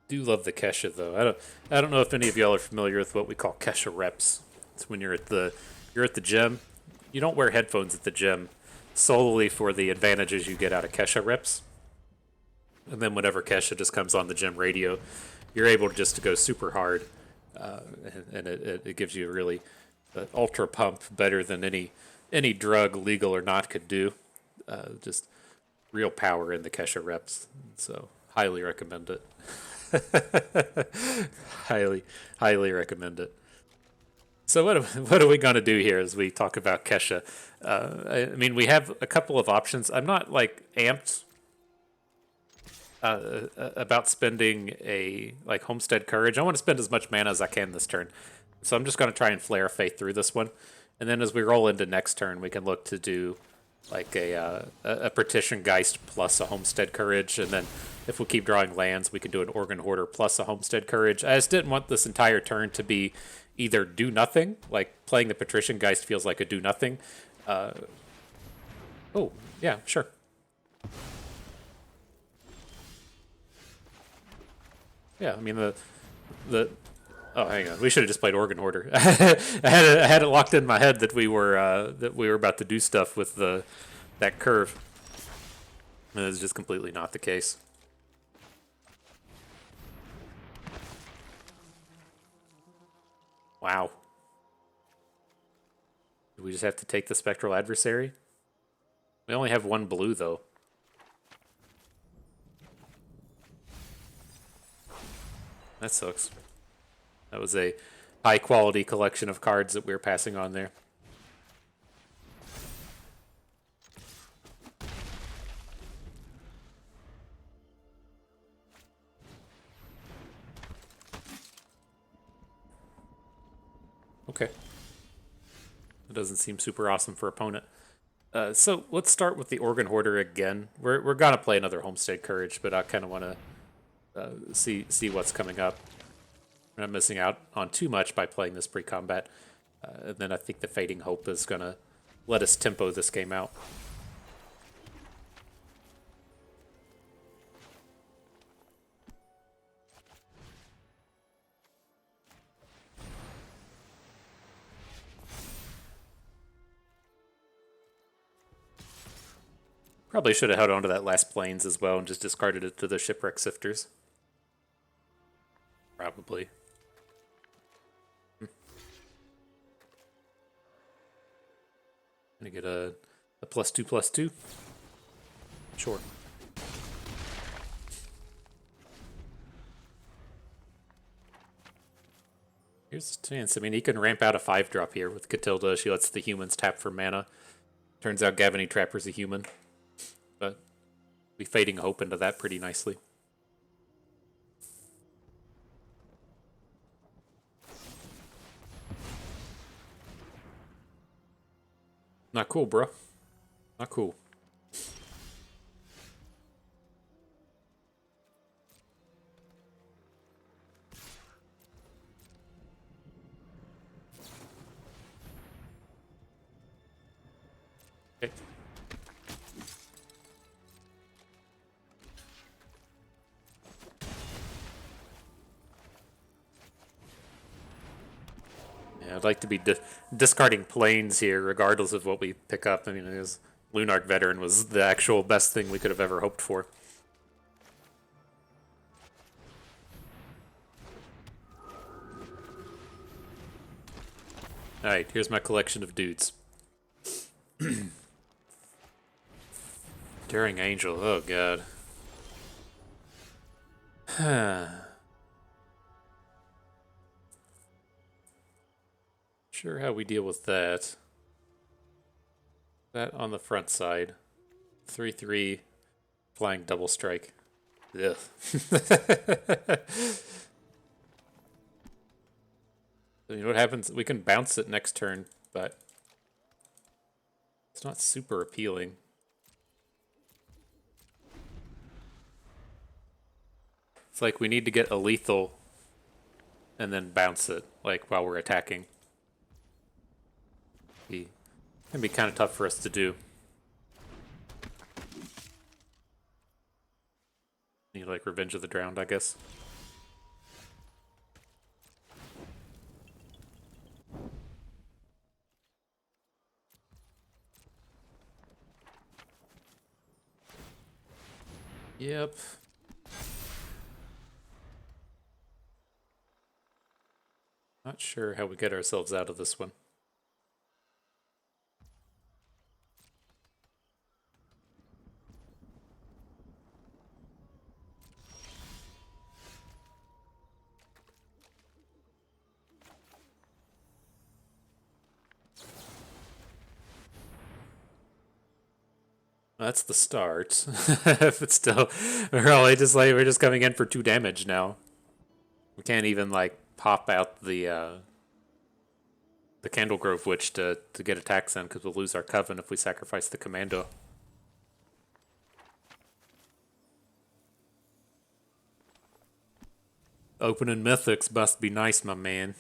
Do love the Kesha though. I don't know if any of y'all are familiar with what we call Kesha reps. It's when you're at the gym. You don't wear headphones at the gym solely for the advantages you get out of Kesha reps. And then whenever Kesha just comes on the gym radio, you're able just to go super hard, and it gives you a really ultra pump better than any drug, legal or not, could do. Just real power in the Kesha reps. So highly recommend it. highly recommend it. So what are we going to do here as we talk about Kesha? I mean, we have a couple of options. I'm not like amped about spending a like Homestead Courage. I want to spend as much mana as I can this turn, so I'm just going to try and Flare of Faith through this one, and then as we roll into next turn, we can look to do like a Petition Geist plus a Homestead Courage, and then if we keep drawing lands, we can do an Organ Hoarder plus a Homestead Courage. I just didn't want this entire turn to be either do nothing, like playing the Patrician Geist feels like a do nothing. Oh, yeah, sure. Yeah, I mean the oh, hang on. We should have just played Organ Hoarder. I had it locked in my head that we were about to do stuff with that curve. And it's just completely not the case. Wow. Do we just have to take the Spectral Adversary? We only have 1 blue though. That sucks. That was a high quality collection of cards that we were passing on there. Okay. It doesn't seem super awesome for opponent. So let's start with the Organ Hoarder again. We're gonna play another Homestead Courage, but I kind of want to see what's coming up. We're not missing out on too much by playing this pre-combat. And then I think the Fading Hope is gonna let us tempo this game out. Probably should have held on to that last Plains as well and just discarded it to the Shipwreck Sifters. Probably. Gonna get a +2/+2. Sure. Here's a chance. I mean, he can ramp out a 5-drop here with Catilda. She lets the humans tap for mana. Turns out Gavany Trapper's a human. But we Fading Hope into that pretty nicely. Not cool, bro. Not cool. Okay. Yeah, I'd like to be discarding Plains here, regardless of what we pick up. I mean, his Lunarch Veteran was the actual best thing we could have ever hoped for. Alright, here's my collection of dudes. Daring Angel, oh god. Sure how we deal with that. That on the front side. 3/3 flying double strike. Ugh. I mean, what happens? We can bounce it next turn, but it's not super appealing. It's like we need to get a lethal and then bounce it, like while we're attacking. It can be kind of tough for us to do. Need like Revenge of the Drowned, I guess. Yep. Not sure how we get ourselves out of this one. That's the start. If it's still, we're just coming in for 2 damage now. We can't even like pop out the Candlegrove Witch to get attacks in because we'll lose our Coven if we sacrifice the Commando. Opening Mythics must be nice, my man.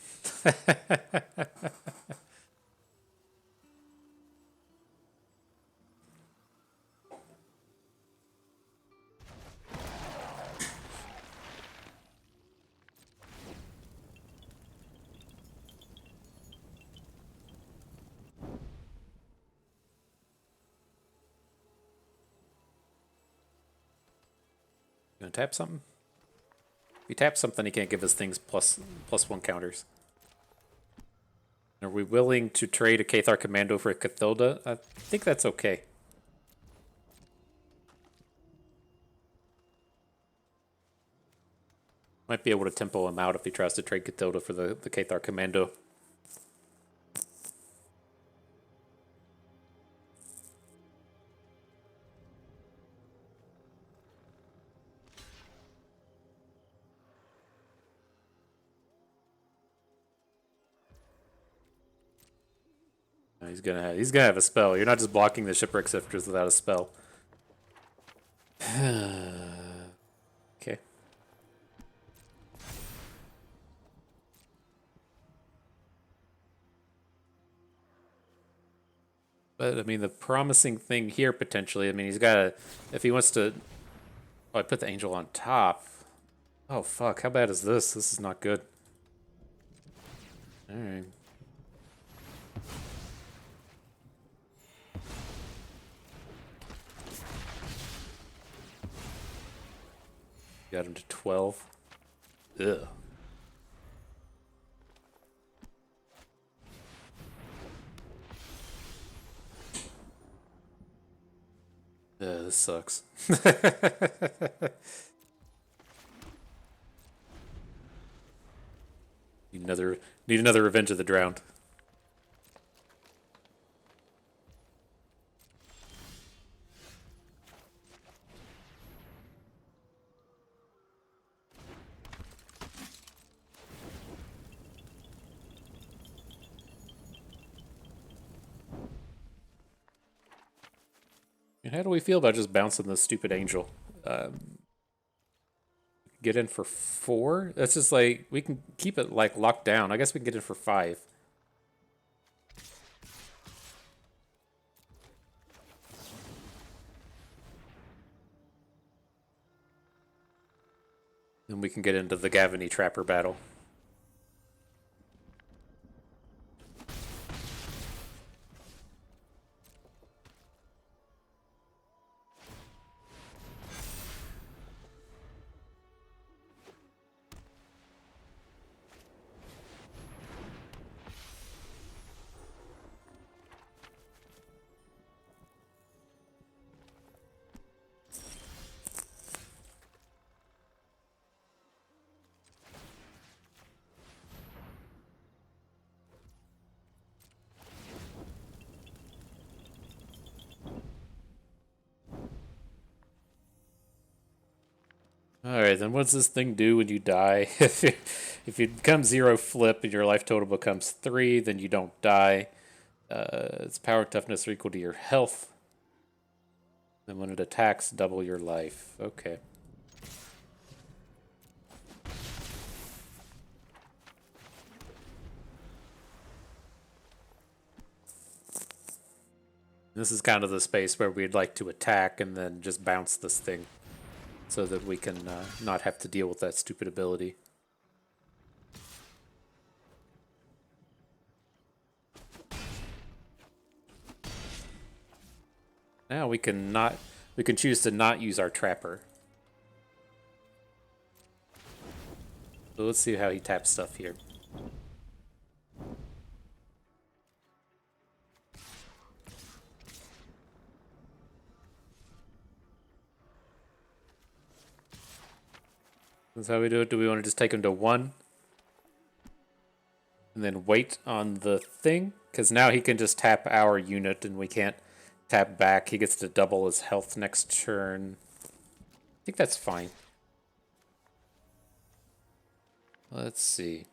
Gonna tap something? If he taps something, he can't give us things +1 counters. Are we willing to trade a Cathar Commando for a Cathilda? I think that's okay. Might be able to tempo him out if he tries to trade Cathilda for the Cathar Commando. He's gonna have a spell. You're not just blocking the Shipwreck Sifters without a spell. Okay. But I mean, the promising thing here potentially. I mean, he's got to, if he wants to. Oh, I put the Angel on top. Oh fuck! How bad is this? This is not good. All right. Got him to 12. Ugh. This sucks. Need another Revenge of the Drowned. How do we feel about just bouncing this stupid Angel? Get in for 4? That's just like, we can keep it like locked down. I guess we can get in for 5. Then we can get into the Gavany Trapper battle. Alright, then what's this thing do when you die? If you become 0 flip and your life total becomes 3, then you don't die. Its power and toughness are equal to your health. Then when it attacks, double your life. Okay. This is kind of the space where we'd like to attack and then just bounce this thing so that we can not have to deal with that stupid ability. Now we can choose to not use our trapper. So let's see how he taps stuff here. That's how we do it. Do we want to just take him to 1? And then wait on the thing? Because now he can just tap our unit and we can't tap back. He gets to double his health next turn. I think that's fine. Let's see.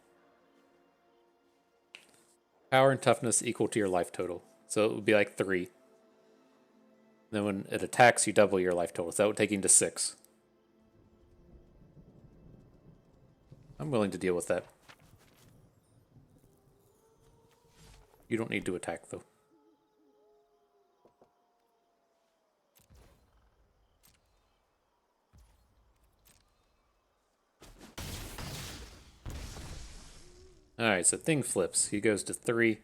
Power and toughness equal to your life total. So it would be like 3. Then when it attacks, you double your life total. So that would take him to 6. I'm willing to deal with that. You don't need to attack, though. Alright, so thing flips. He goes to 3.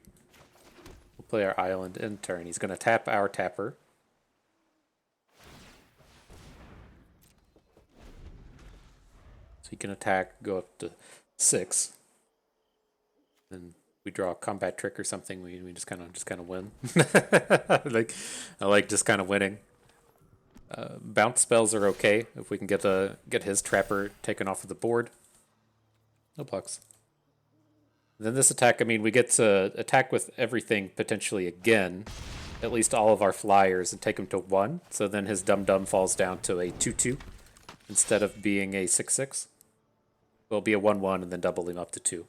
We'll play our island in turn. He's going to tap our tapper. So he can attack, go up to 6. Then we draw a combat trick or something. We just kind of win. I like just kind of winning. Bounce spells are okay if we can get his trapper taken off of the board. No blocks. Then this attack, I mean, we get to attack with everything potentially again, at least all of our flyers, and take him to 1. So then his dum-dum falls down to a 2-2 instead of being a 6-6. Well, it'll be a 1-1 and then double him up to 2.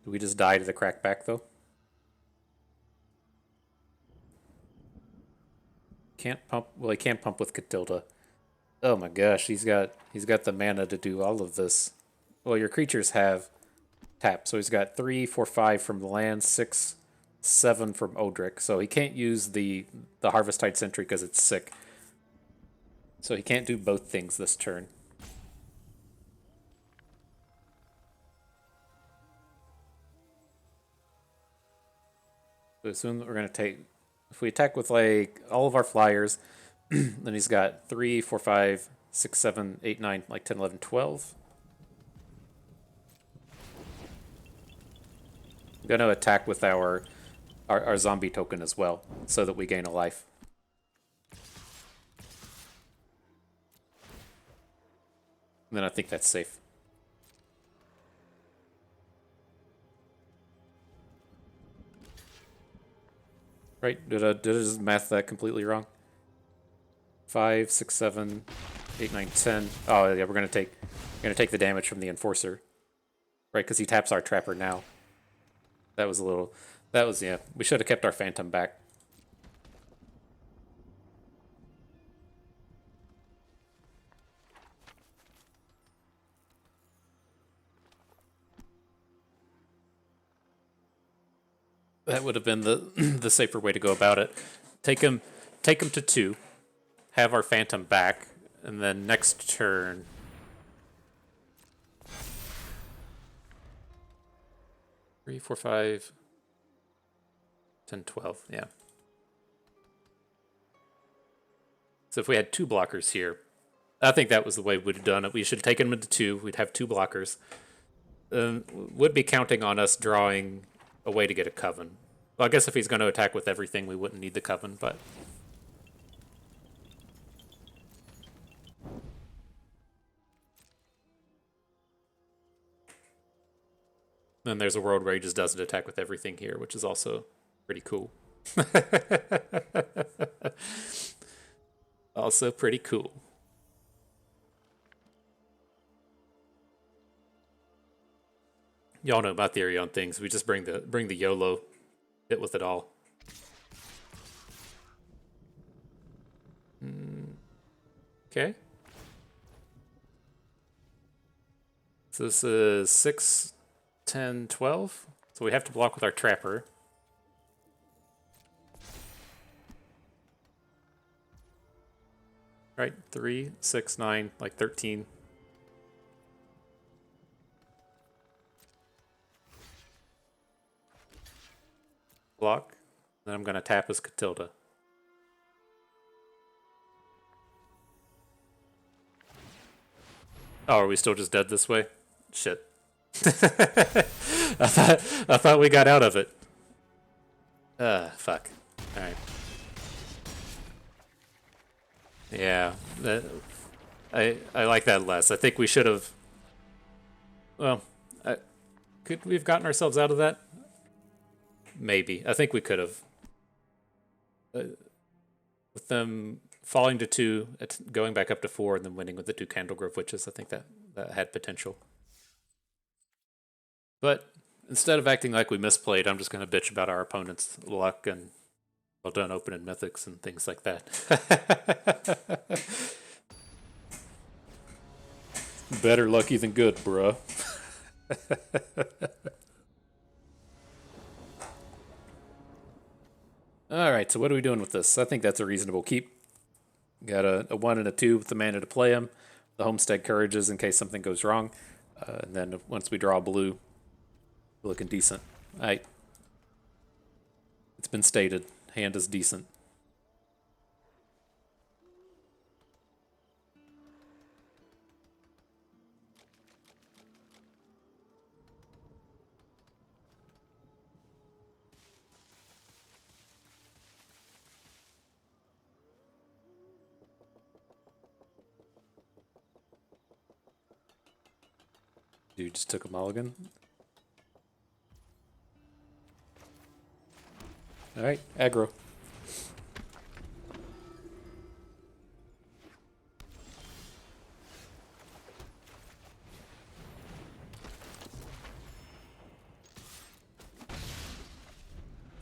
Do we just die to the crackback, though? Can't pump. Well, he can't pump with Catilda. Oh my gosh, he's got the mana to do all of this. Well, your creatures have tap, so he's got 3, 4, 5 from the land, 6, 7 from Odric. So he can't use the Harvest-Tide Sentry because it's sick. So he can't do both things this turn. So assume that we're gonna take. If we attack with like all of our flyers, then he's got 3, 4, 5, 6, 7, 8, 9, like 10, 11, 12. I'm going to attack with our zombie token as well, so that we gain a life. And then I think that's safe. Right? Did I just math that completely wrong? 5, 6, 7, 8, 9, 10. Oh yeah, we're gonna take the damage from the Enforcer. Right, because he taps our Trapper now. That was yeah. We should have kept our Phantom back. That would have been the safer way to go about it. Take him to 2. Have our Phantom back, and then next turn. Three, 4, 5, 10, 12. Yeah. So if we had 2 blockers here, I think that was the way we'd have done it. We should have taken him into 2. We'd have 2 blockers. Would be counting on us drawing a way to get a Coven. Well, I guess if he's going to attack with everything, we wouldn't need the Coven, but... Then there's a world where he just doesn't attack with everything here, which is also pretty cool. Also pretty cool. Y'all know my theory on things. We just bring the YOLO, hit with it all. Okay. So this is 6, 10, 12. So we have to block with our Trapper. Right, 3, 6, 9, like 13. Block. Then I'm going to tap as Catilda. Oh, are we still just dead this way? Shit. I thought we got out of it. Fuck. Alright. Yeah. I like that less. I think we should have... Well, could we have gotten ourselves out of that? Maybe. I think we could have. With them falling to 2, going back up to 4, and then winning with the 2 Candlegrove Witches, I think that had potential. But instead of acting like we misplayed, I'm just going to bitch about our opponent's luck and well done opening mythics and things like that. Better lucky than good, bruh. Alright, so what are we doing with this? I think that's a reasonable keep. Got a 1 and a 2 with the mana to play him. The Homestead Courages in case something goes wrong. And then once we draw blue, looking decent. Alright. It's been stated. Hand is decent. Dude just took a mulligan. Alright, aggro.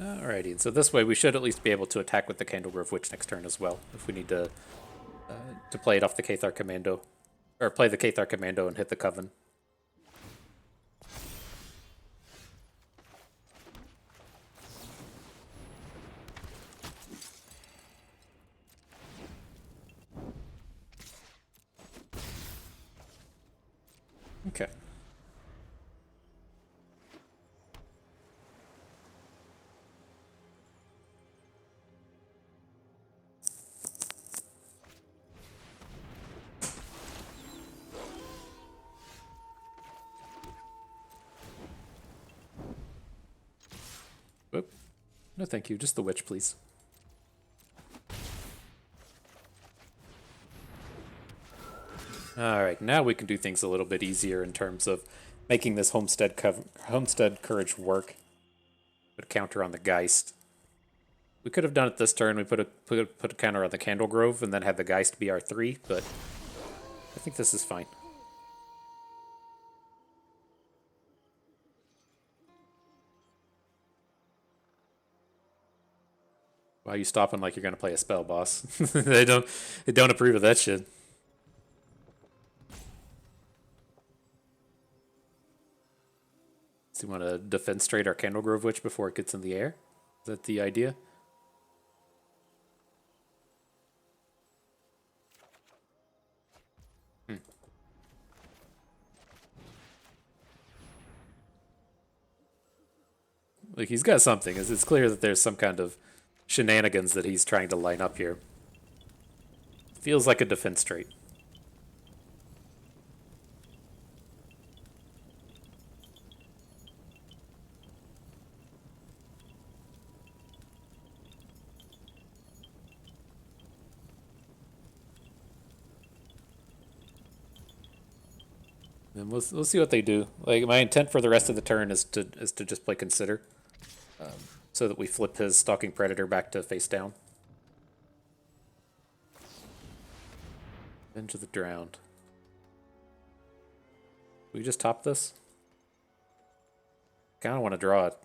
Alrighty, and so this way we should at least be able to attack with the Candlegrove Witch next turn as well, if we need to play it off the Cathar Commando. Or play the Cathar Commando and hit the Coven. Okay. Whoop. No thank you, just the witch, please. Alright, now we can do things a little bit easier in terms of making this Homestead Courage work. Put a counter on the Geist. We could have done it this turn. We put a counter on the Candlegrove and then had the Geist be our 3, but I think this is fine. Why are you stopping like you're gonna play a spell, boss? They don't approve of that shit. So you want to defenstrate our Candlegrove Witch before it gets in the air? Is that the idea? Like, he's got something. It's clear that there's some kind of shenanigans that he's trying to line up here. Feels like a defense trait. And we'll see what they do. Like my intent for the rest of the turn is to just play Consider, so that we flip his Stalking Predator back to face down. Into the Drowned. We just top this? Kind of want to draw it.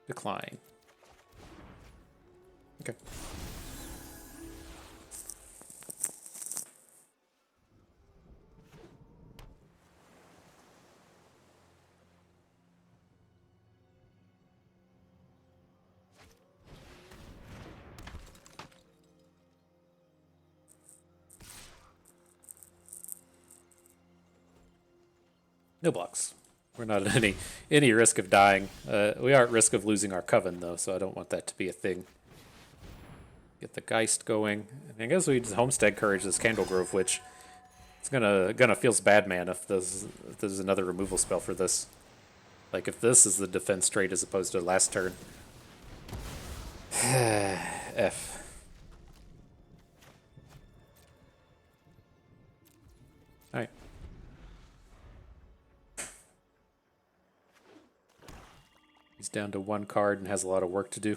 Decline. Okay. No blocks. We're not at any risk of dying. We are at risk of losing our Coven, though, so I don't want that to be a thing. Get the Geist going. And I guess we just Homestead Courage this Candlegrove Witch. It's gonna feels bad, man, if there's another removal spell for this. Like, if this is the defense trait as opposed to last turn. F. Alright. He's down to one card and has a lot of work to do.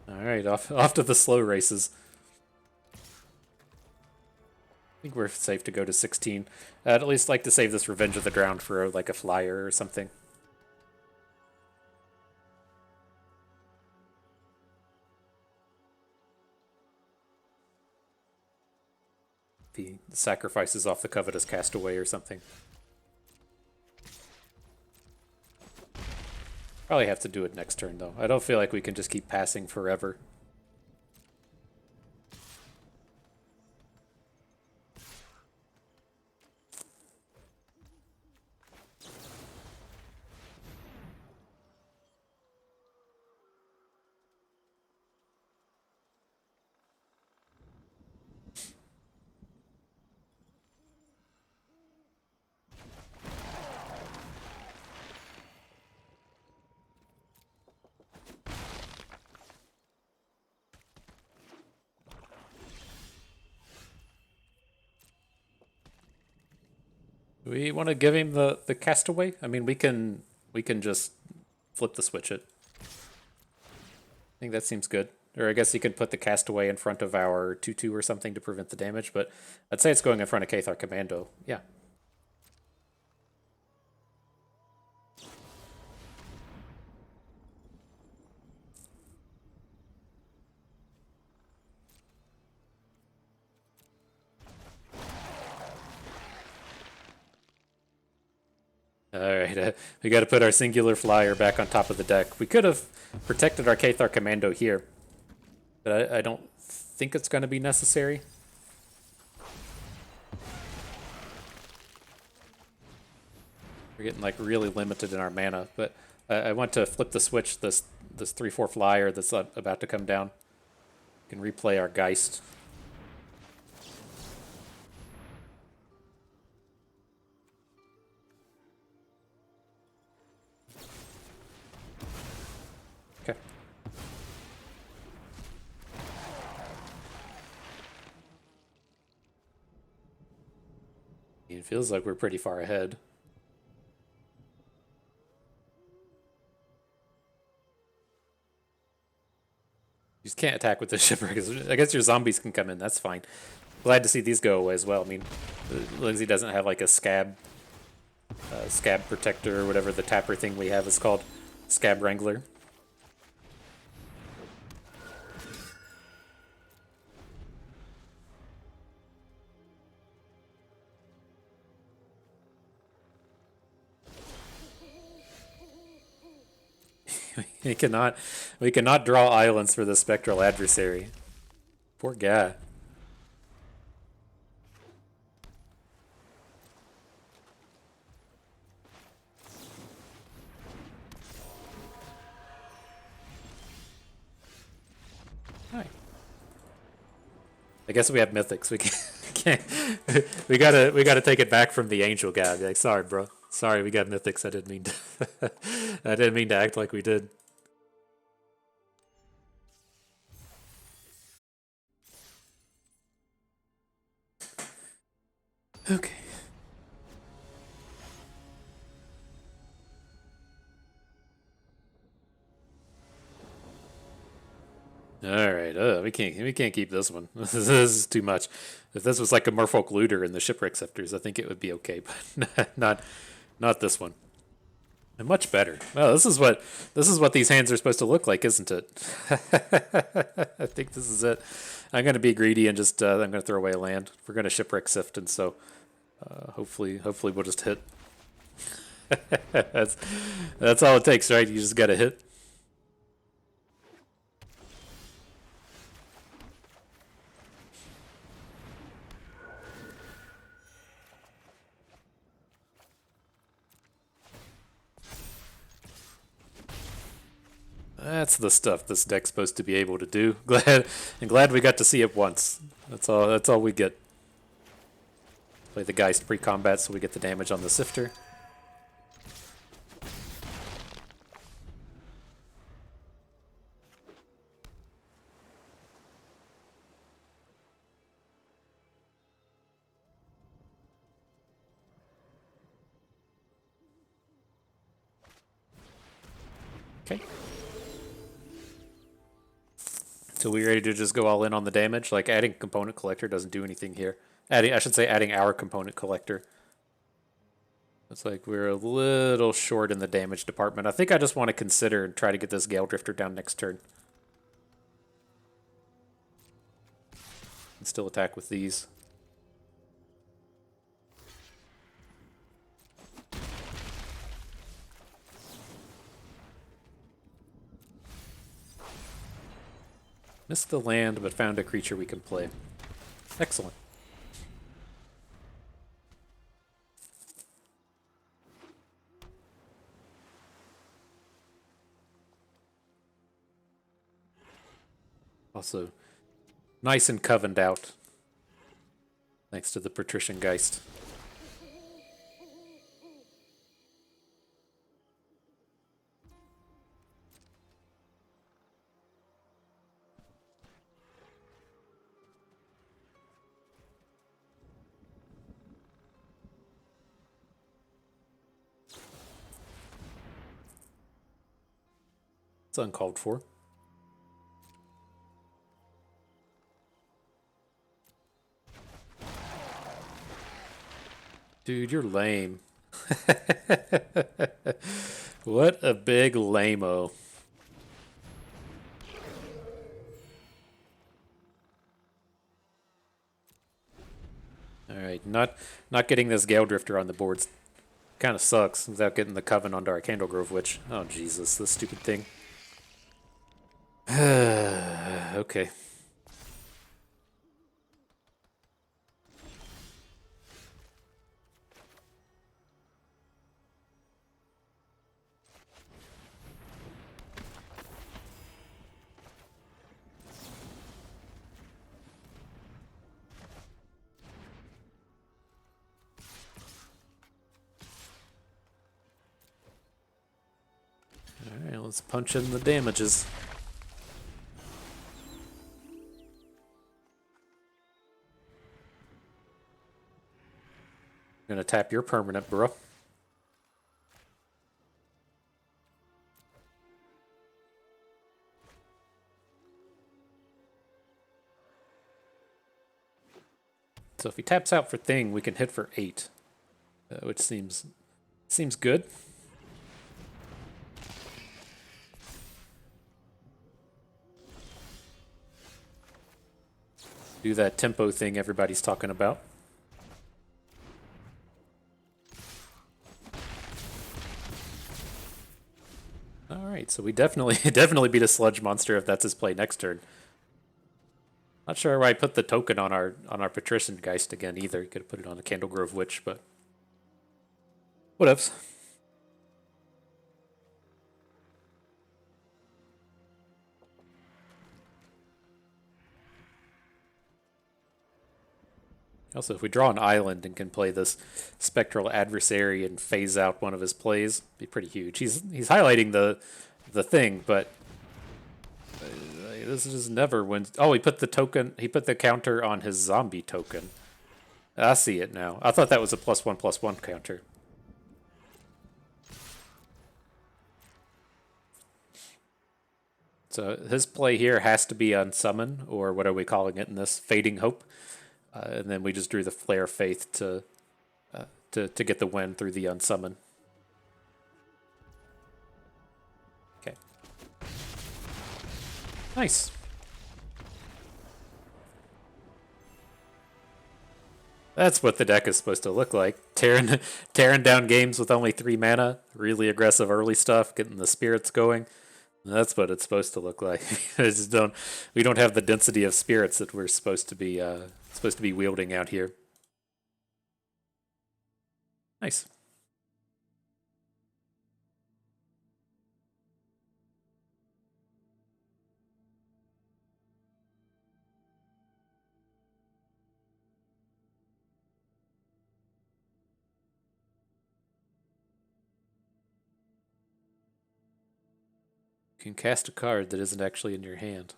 Alright, off to the slow races. I think we're safe to go to 16. I'd at least like to save this Revenge of the Drowned for like a flyer or something. The sacrifices off the Covetous Castaway or something. Probably have to do it next turn, though. I don't feel like we can just keep passing forever. Do we want to give him the Castaway? I mean, we can just flip the switch it. I think that seems good. Or I guess you could put the Castaway in front of our 2/2 or something to prevent the damage, but I'd say it's going in front of Cathar Commando. Yeah. Alright, we got to put our Singular Flyer back on top of the deck. We could have protected our Cathar Commando here, but I don't think it's going to be necessary. We're getting like really limited in our mana, but I want to flip the switch this 3/4 flyer that's about to come down. We can replay our Geist. Okay. It feels like we're pretty far ahead. You just can't attack with the shipper because I guess your zombies can come in. That's fine. Glad to see these go away as well. I mean, Lindsay doesn't have like a scab protector or whatever the tapper thing we have is called. Scab Wrangler. we cannot draw islands for the Spectral Adversary. Poor guy. I guess we have mythics. We can't. We gotta take it back from the angel guy. Be like, sorry, bro. Sorry, we got mythics. I didn't mean to. I didn't mean to act like we did. Okay. All right. We can't keep this one. This is too much. If this was like a Merfolk Looter in the Shipwreck Scepters, I think it would be okay, but not this one. And much better. Well, this is what these hands are supposed to look like, isn't it? I think this is it. I'm gonna be greedy and just I'm gonna throw away a land. We're gonna Shipwreck Sift, and so hopefully we'll just hit. that's that's all it takes, right? You just gotta hit. That's the stuff this deck's supposed to be able to do. Glad we got to see it once. That's all we get. Play the Geist pre-combat so we get the damage on the Sifter. Okay. So we ready to just go all in on the damage? Like adding component collector doesn't do anything here. Adding our component collector. It's like we're a little short in the damage department. I think I just want to consider and try to get this Gale Drifter down next turn. And still attack with these. Missed the land, but found a creature we can play. Excellent. Also, nice and covened out. Thanks to the Patrician Geist. It's uncalled for. Dude, you're lame. What a big lame-o. Alright, not getting this Gale Drifter on the boards kind of sucks without getting the Coven onto our Candlegrove Witch. Oh, Jesus, this stupid thing. Okay. Alright, let's punch in the damages. I'm gonna tap your permanent, bro. So if he taps out for thing, we can hit for 8, which seems good. Do that tempo thing everybody's talking about. All right, so we definitely beat a sludge monster if that's his play next turn. Not sure why I put the token on our Patrician Geist again either. Could have put it on the Candlegrove Witch, but whatevs. Also, if we draw an island and can play this Spectral Adversary and phase out one of his plays, it'd be pretty huge. He's highlighting the thing, but this just never wins. Oh, he put the token. He put the counter on his zombie token. I see it now. I thought that was a +1/+1 counter. So his play here has to be Unsummon, or what are we calling it in this? Fading Hope. And then we just drew the Flare Faith to get the win through the Unsummon. Okay. Nice. That's what the deck is supposed to look like. Tearing down games with only 3 mana. Really aggressive early stuff, getting the spirits going. That's what it's supposed to look like. We don't have the density of spirits that we're supposed to be wielding out here. Nice. You can cast a card that isn't actually in your hand.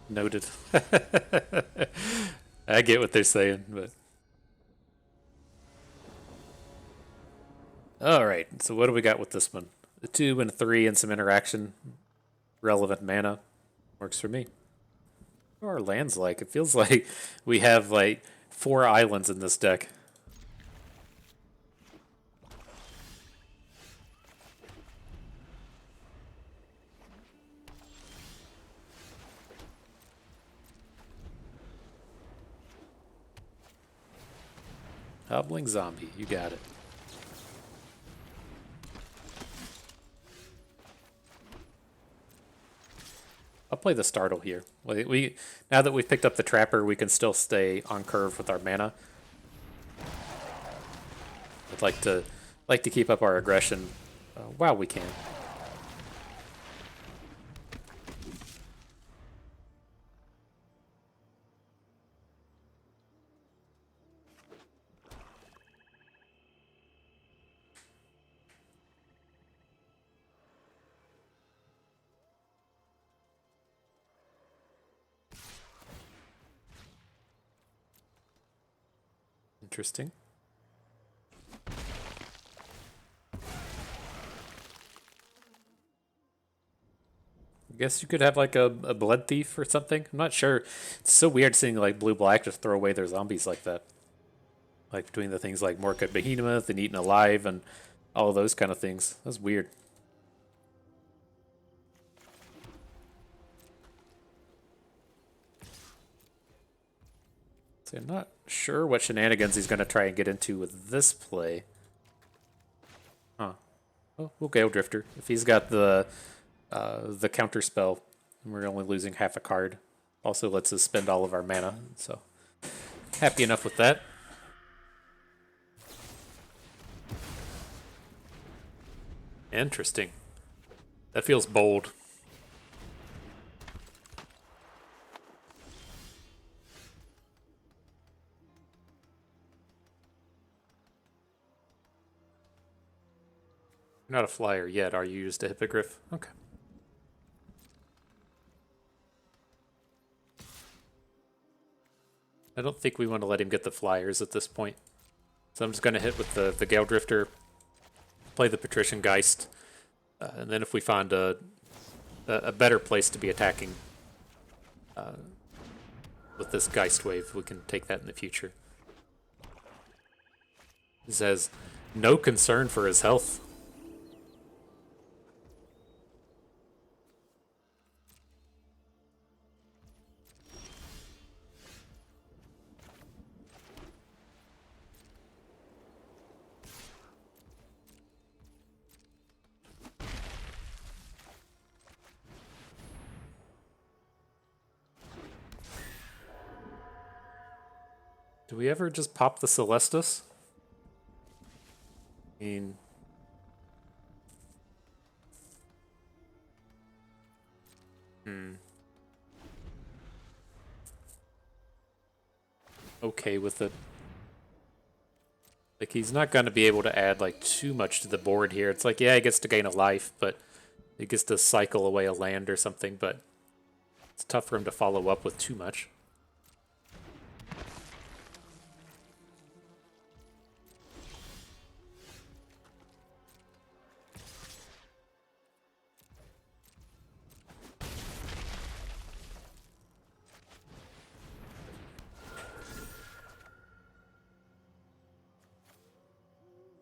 Noted. I get what they're saying, but... Alright, so what do we got with this one? A 2 and a 3 and some interaction. Relevant mana. Works for me. What are our lands like? It feels like we have like 4 islands in this deck. Hobbling Zombie, you got it. I'll play the Startle here. Now that we've picked up the Trapper, we can still stay on curve with our mana. I'd like to keep up our aggression while we can. Interesting. I guess you could have like a Blood Thief or something. I'm not sure. It's so weird seeing like blue-black just throw away their zombies like that. Like between the things like Morka Behemoth and Eaten Alive and all of those kind of things. That's weird. So I'm not sure what shenanigans he's going to try and get into with this play. Huh. Oh, we'll Gale Drifter. If he's got the counter spell, we're only losing half a card. Also lets us spend all of our mana, so happy enough with that. Interesting. That feels bold. You're not a flyer yet, are you? Just a Hippogriff? Okay. I don't think we want to let him get the flyers at this point. So I'm just going to hit with the Gale Drifter, play the Patrician Geist, and then if we find a better place to be attacking with this Geist Wave, we can take that in the future. He says, no concern for his health. Do we ever just pop the Celestus? I mean... okay with it. Like, he's not going to be able to add, like, too much to the board here. It's like, yeah, he gets to gain a life, but he gets to cycle away a land or something, but it's tough for him to follow up with too much.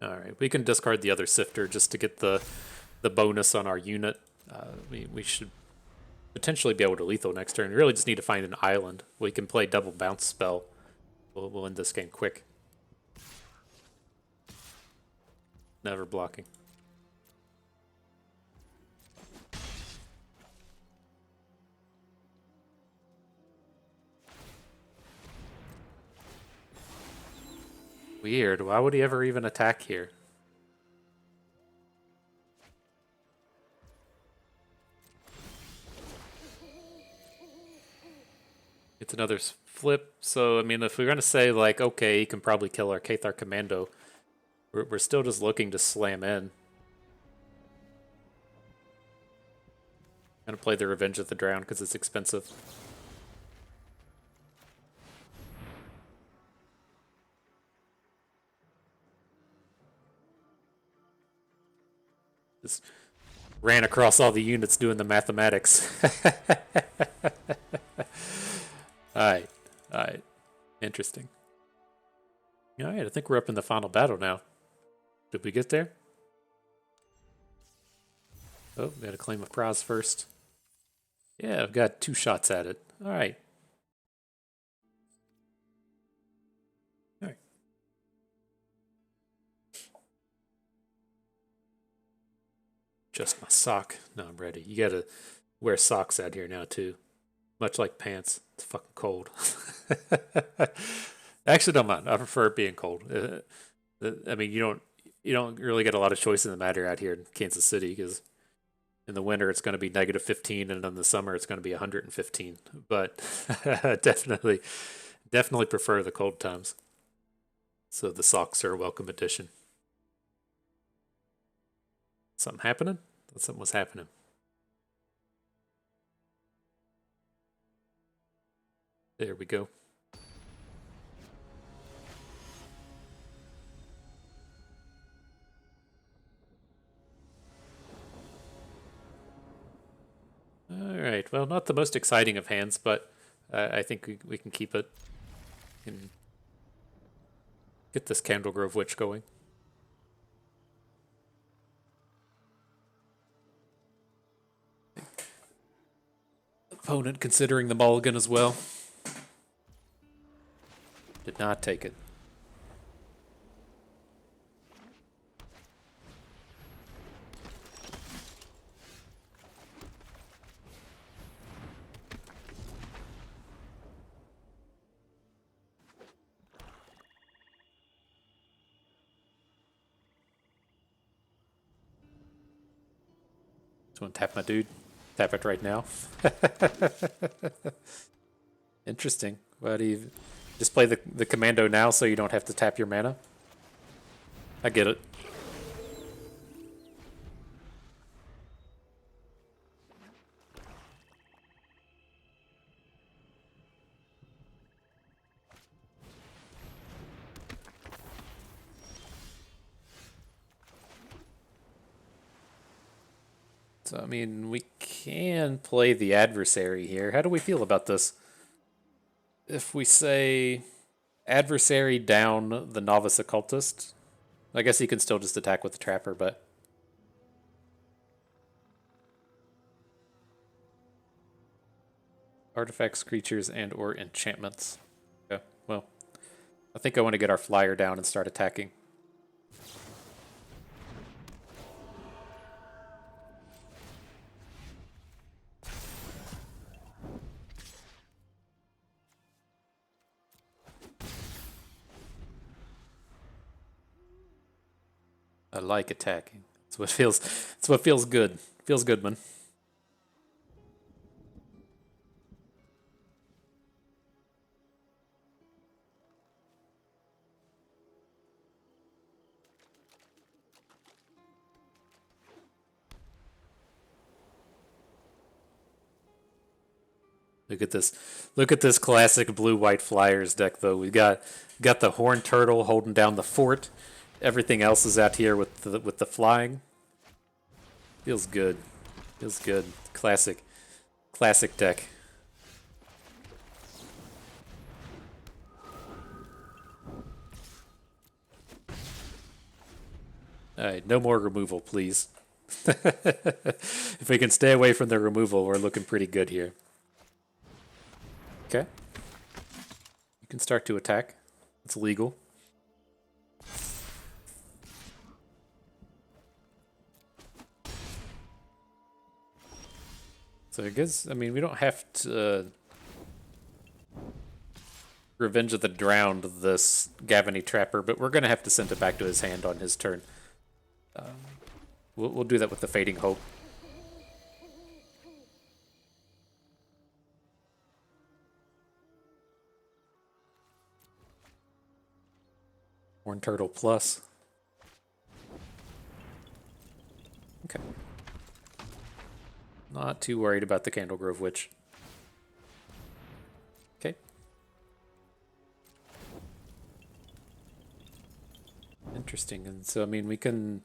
Alright, we can discard the other Sifter just to get the bonus on our unit. We should potentially be able to lethal next turn. We really just need to find an island. We can play double bounce spell. We'll end this game quick. Never blocking. Weird. Why would he ever even attack here? It's another flip. So, I mean, if we're going to say, like, okay, he can probably kill our Cathar Commando, we're still just looking to slam in. Gonna play the Revenge of the Drowned because it's expensive. Just ran across all the units doing the mathematics. Alright. Alright. Interesting. Alright, I think we're up in the final battle now. Did we get there? Oh, we gotta claim a prize first. Yeah, I've got 2 shots at it. Alright. Alright. Just my sock. No, I'm ready. You gotta wear socks out here now, too. Much like pants. It's fucking cold. Actually, don't mind. I prefer it being cold. I mean, you don't really get a lot of choice in the matter out here in Kansas City because in the winter it's going to be -15 and in the summer it's going to be 115. But definitely prefer the cold times. So the socks are a welcome addition. Something happening? Thought something was happening. There we go. Alright, well, not the most exciting of hands, but I think we can keep it. And get this Candlegrove Witch going. Opponent considering the mulligan as well. Did not take it. Just want to tap my dude. Tap it right now. Interesting. Why do you just play the commando now so you don't have to tap your mana? I get it. So, I mean, we can play the adversary here. How do we feel about this? If we say adversary down the novice occultist, I guess he can still just attack with the trapper, but artifacts, creatures, and or enchantments. Okay, well, I think I want to get our flyer down and start attacking. I like attacking. It's what feels. It's what feels good. Feels good, man. Look at this. Look at this classic blue-white Flyers deck, though. We got the Horned Turtle holding down the fort. Everything else is out here with the flying. Feels good. Feels good. Classic deck. All right, no more removal, please. If we can stay away from the removal, we're looking pretty good here. Okay. You can start to attack. It's legal. So I guess, I mean, we don't have to Revenge of the Drowned this Gavany Trapper, but we're going to have to send it back to his hand on his turn. We'll do that with the Fading Hope. Horn Turtle Plus. Okay. Not too worried about the Candlegrove Witch. Okay. Interesting. And so, I mean, we can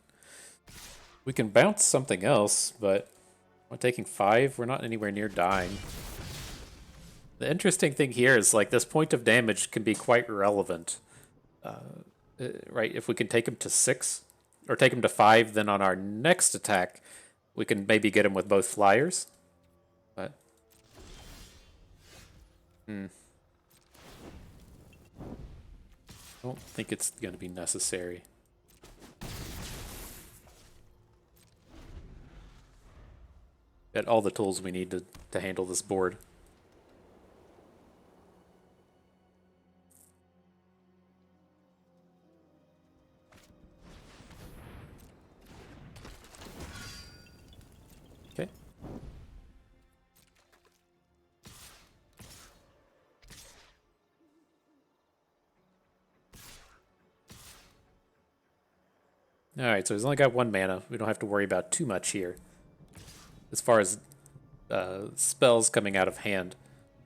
bounce something else, but we're taking 5. We're not anywhere near dying. The interesting thing here is, like, this point of damage can be quite relevant. Right? If we can take him to 6, or take him to 5, then on our next attack, we can maybe get him with both Flyers. But... I don't think it's going to be necessary. Got all the tools we need to handle this board. Okay. Alright, so he's only got 1 mana. We don't have to worry about too much here. As far as spells coming out of hand,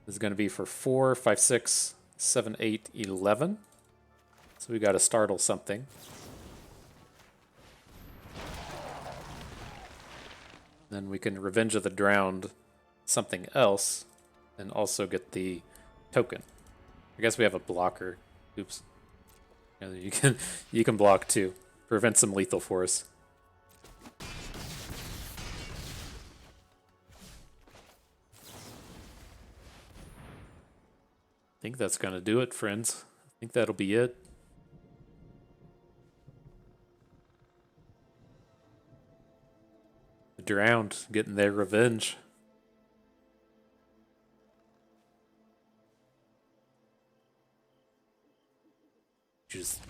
this is going to be for 4, 5, 6, 7, 8, 11. So we got to startle something. Then we can Revenge of the Drowned something else and also get the token. I guess we have a blocker. Oops. You can block too. Prevent some lethal for us. I think that's going to do it, friends. I think that'll be it. The Drowned getting their revenge. Just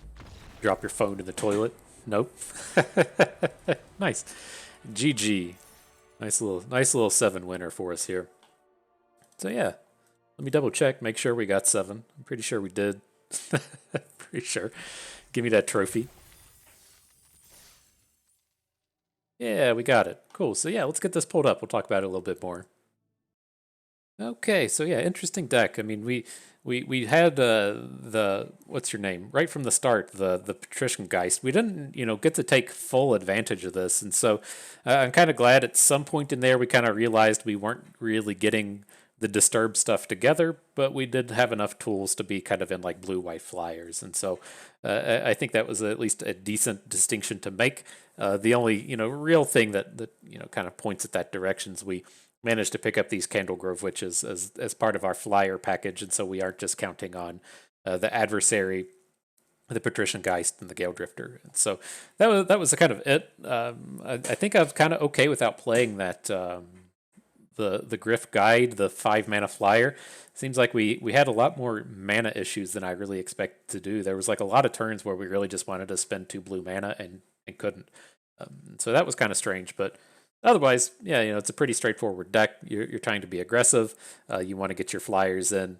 drop your phone in the toilet. Nope. Nice. GG. Nice little 7 winner for us here. So yeah. Let me double check, make sure we got 7. I'm pretty sure we did. Pretty sure. Give me that trophy. Yeah, we got it. Cool. So yeah, let's get this pulled up. We'll talk about it a little bit more. Okay, so yeah, interesting deck. I mean, we had the what's your name right from the start, the Patrician Geist. We didn't get to take full advantage of this, and so I'm kind of glad at some point in there we kind of realized we weren't really getting the Disturb stuff together, but we did have enough tools to be kind of in like blue-white Flyers, and so I think that was at least a decent distinction to make. The only real thing that kind of points at that direction is we managed to pick up these Candlegrove Witches as part of our Flyer package, and so we aren't just counting on the adversary, the Patrician Geist, and the Gale Drifter. And so that was kind of it. I think I was kind of okay without playing that. The Griff Guide, the 5 mana flyer. Seems like we had a lot more mana issues than I really expected to do. There was like a lot of turns where we really just wanted to spend 2 blue mana and couldn't. So that was kind of strange, but otherwise, yeah, it's a pretty straightforward deck. You're trying to be aggressive. You want to get your flyers in.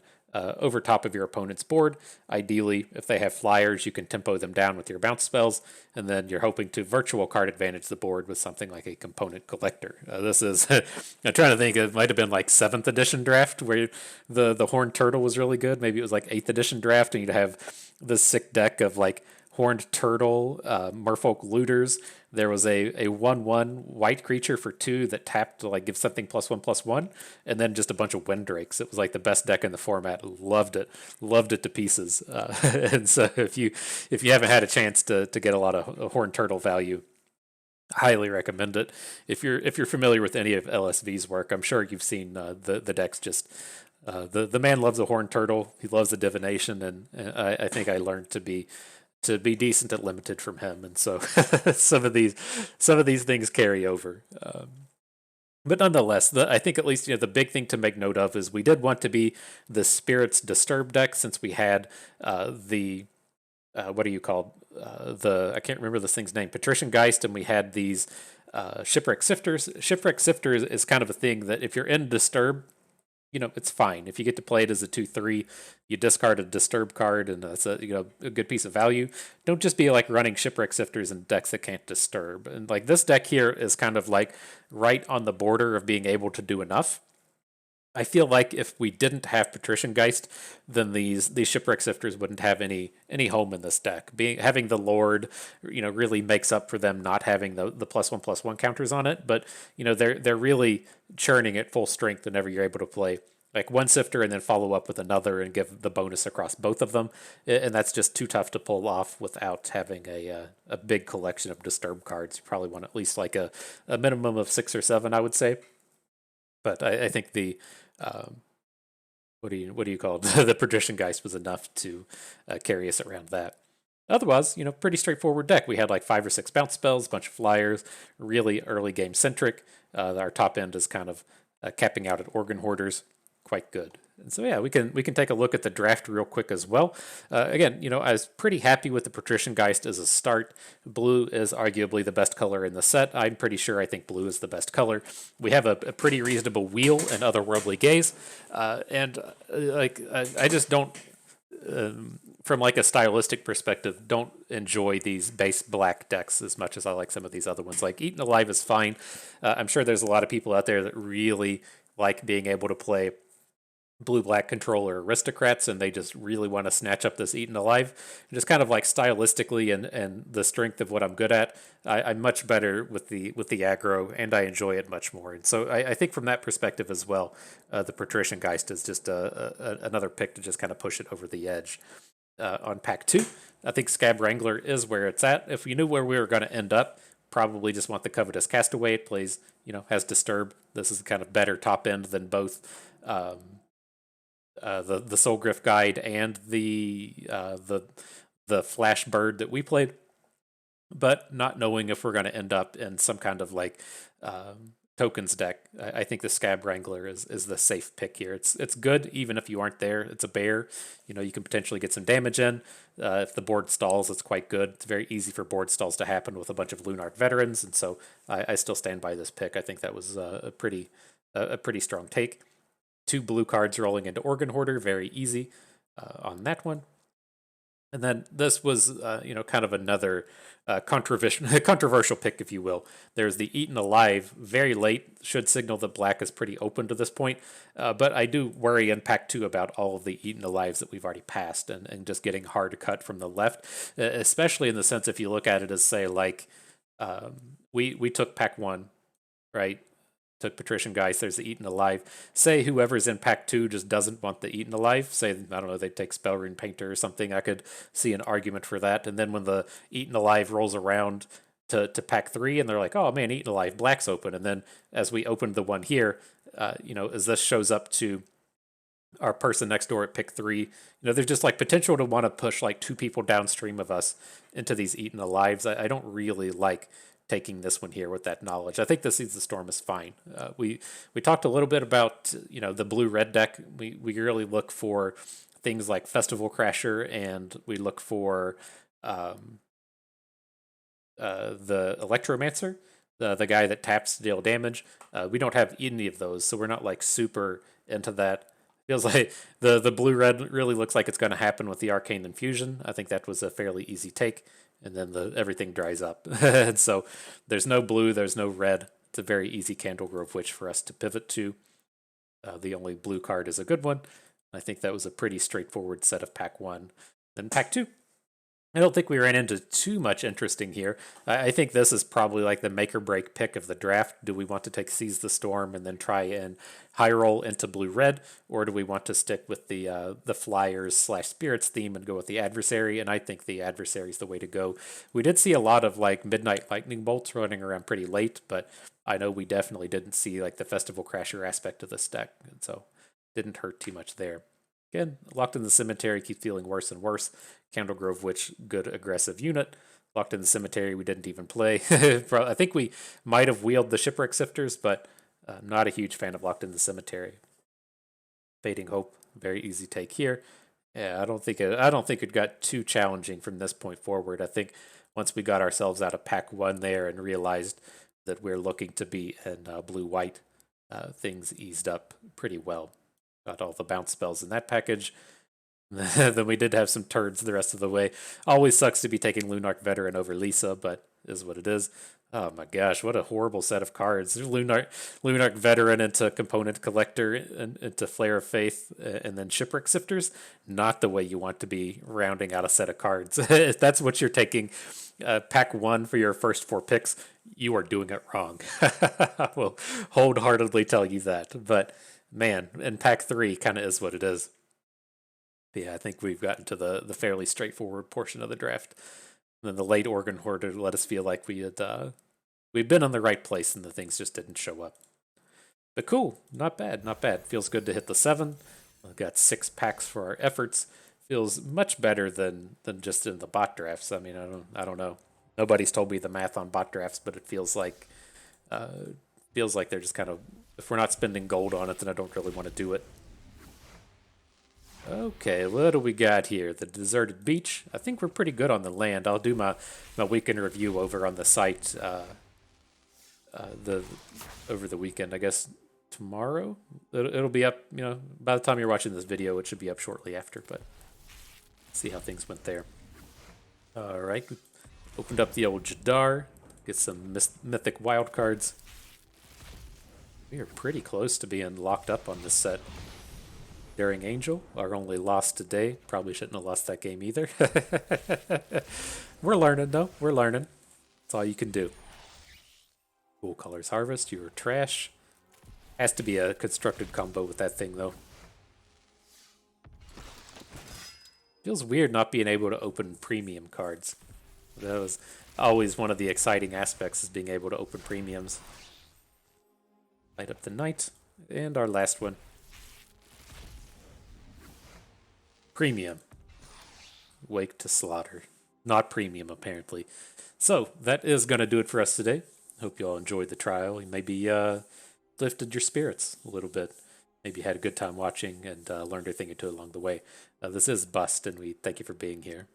over top of your opponent's board. Ideally, if they have flyers, you can tempo them down with your bounce spells, and then you're hoping to virtual card advantage the board with something like a component collector. This is, I'm trying to think, it might have been like 7th edition draft where the Horned Turtle was really good. Maybe it was like 8th edition draft, and you'd have this sick deck of like Horned Turtle, Merfolk Looters. There was a 1/1 white creature for 2 that tapped to like give something +1/+1, and then just a bunch of Windrakes. It was like the best deck in the format. Loved it to pieces. And so if you haven't had a chance to get a lot of Horned Turtle value, highly recommend it. If you're familiar with any of LSV's work, I'm sure you've seen the decks. Just the man loves a Horned Turtle. He loves the divination, and I think I learned to be decent at limited from him, and so some of these things carry over. But nonetheless, I think at least the big thing to make note of is we did want to be the Spirits Disturb deck, since we had the what are you called the I can't remember this thing's name, Patrician Geist, and we had these Shipwreck Sifters. Shipwreck Sifters is kind of a thing that if you're in Disturb, it's fine. If you get to play it as a 2/3, you discard a Disturb card, and that's a good piece of value. Don't just be like running Shipwreck Sifters in decks that can't Disturb. And like this deck here is kind of like right on the border of being able to do enough. I feel like if we didn't have Patrician Geist, then these Shipwreck Sifters wouldn't have any home in this deck. Having the Lord, really makes up for them not having the +1/+1 counters on it. But they're really churning at full strength whenever you're able to play like one Sifter and then follow up with another and give the bonus across both of them. And that's just too tough to pull off without having a big collection of Disturb cards. You probably want at least like a minimum of 6 or 7, I would say. But I think the what do you call it? The Patrician Geist was enough to carry us around that. Otherwise, pretty straightforward deck. We had like 5 or 6 bounce spells, a bunch of flyers, really early game centric. Our top end is kind of capping out at Organ Hoarders, quite good. And so yeah, we can take a look at the draft real quick as well. Again, I was pretty happy with the Patrician Geist as a start. Blue is arguably the best color in the set. I'm pretty sure I think blue is the best color. We have a pretty reasonable wheel and Otherworldly Gaze, and I just don't. From like a stylistic perspective, don't enjoy these base black decks as much as I like some of these other ones. Like Eaten Alive is fine. I'm sure there's a lot of people out there that really like being able to play blue-black controller aristocrats, and they just really want to snatch up this Eaten Alive. Just kind of like stylistically and the strength of what I'm good at, I'm much better with the aggro, and I enjoy it much more. And so I think from that perspective as well, the Patrician Geist is just another pick to just kind of push it over the edge. On pack 2, I think Scab Wrangler is where it's at. If you knew where we were going to end up, probably just want the Covetous Castaway. It plays, has Disturb. This is kind of better top end than both the Soul Griff Guide and the Flash Bird that we played. But not knowing if we're going to end up in some kind of like tokens deck, I think the Scab Wrangler is the safe pick here. It's good even if you aren't there. It's a bear. You can potentially get some damage in. If the board stalls, it's quite good. It's very easy for board stalls to happen with a bunch of Lunark veterans, and so I still stand by this pick. I think that was a pretty strong take. 2 blue cards rolling into Organ Hoarder, very easy on that one. And then this was, kind of another controversial pick, if you will. There's the Eaten Alive, very late, should signal that black is pretty open to this point. But I do worry in pack 2 about all of the Eaten Alives that we've already passed and just getting hard to cut from the left, especially in the sense if you look at it as, say, like we took pack 1, right? Took Patrician Geist, there's the Eaten Alive. Say whoever's in pack 2 just doesn't want the Eaten Alive. Say, I don't know, they take Spellrune Painter or something. I could see an argument for that. And then when the Eaten Alive rolls around to pack 3 and they're like, oh man, Eaten Alive, black's open. And then as we opened the one here, as this shows up to our person next door at pick 3, there's just like potential to want to push like 2 people downstream of us into these Eaten Alives. I don't really like taking this one here with that knowledge. I think the Seeds of the Storm is fine. We talked a little bit about the blue-red deck. We really look for things like Festival Crasher, and we look for the Electromancer, the guy that taps to deal damage. We don't have any of those, so we're not like super into that. Feels like the blue red really looks like it's going to happen with the Arcane Infusion. I think that was a fairly easy take, and then everything dries up. And so there's no blue, there's no red. It's a very easy Candle Grove Witch for us to pivot to. The only blue card is a good one. I think that was a pretty straightforward set of pack 1. Then pack 2. I don't think we ran into too much interesting here. I think this is probably like the make or break pick of the draft. Do we want to take Seize the Storm and then try and high roll into blue red, or do we want to stick with the Flyers / Spirits theme and go with the Adversary? And I think the Adversary is the way to go. We did see a lot of like Midnight Lightning Bolts running around pretty late, but I know we definitely didn't see like the Festival Crasher aspect of this deck, and so didn't hurt too much there. Again, Locked in the Cemetery keeps feeling worse and worse. Candle Grove Witch, good aggressive unit. Locked in the Cemetery, we didn't even play. I think we might have wheeled the Shipwreck Sifters, but not a huge fan of Locked in the Cemetery. Fading Hope, very easy take here. Yeah, I don't think it got too challenging from this point forward. I think once we got ourselves out of pack 1 there and realized that we're looking to be in blue white, things eased up pretty well. Got all the bounce spells in that package. Then we did have some turds the rest of the way. Always sucks to be taking Lunark Veteran over Lisa, but is what it is. Oh my gosh, what a horrible set of cards. Lunark Veteran into Component Collector and into Flare of Faith and then Shipwreck Sifters. Not the way you want to be rounding out a set of cards. If that's what you're taking pack 1 for your first 4 picks, you are doing it wrong. I will wholeheartedly tell you that. But man, in pack 3 kind of is what it is. But yeah, I think we've gotten to the fairly straightforward portion of the draft. And then the late Organ Hoarder let us feel like we'd been on the right place and the things just didn't show up. But cool, not bad, not bad. Feels good to hit the 7. We've got 6 packs for our efforts. Feels much better than just in the bot drafts. I mean, I don't know. Nobody's told me the math on bot drafts, but it feels like they're just kind of, if we're not spending gold on it, then I don't really want to do it. Okay, what do we got here? The deserted beach. I think we're pretty good on the land. I'll do my weekend review over on the site the over the weekend. I guess tomorrow. It'll be up. You know, by the time you're watching this video, it should be up shortly after. But see how things went there. All right, opened up the old Jadar. Get some mythic wild cards. We are pretty close to being locked up on this set. Daring Angel, our only loss today. Probably shouldn't have lost that game either. We're learning, though. We're learning. That's all you can do. Cool Colors Harvest, you're trash. Has to be a constructed combo with that thing, though. Feels weird not being able to open premium cards. That was always one of the exciting aspects, is being able to open premiums. Light up the Night, and our last one. Premium. Wake to Slaughter. Not premium, apparently. So, that is going to do it for us today. Hope you all enjoyed the trial. You maybe lifted your spirits a little bit. Maybe had a good time watching and learned a thing or two along the way. This is Bust, and we thank you for being here.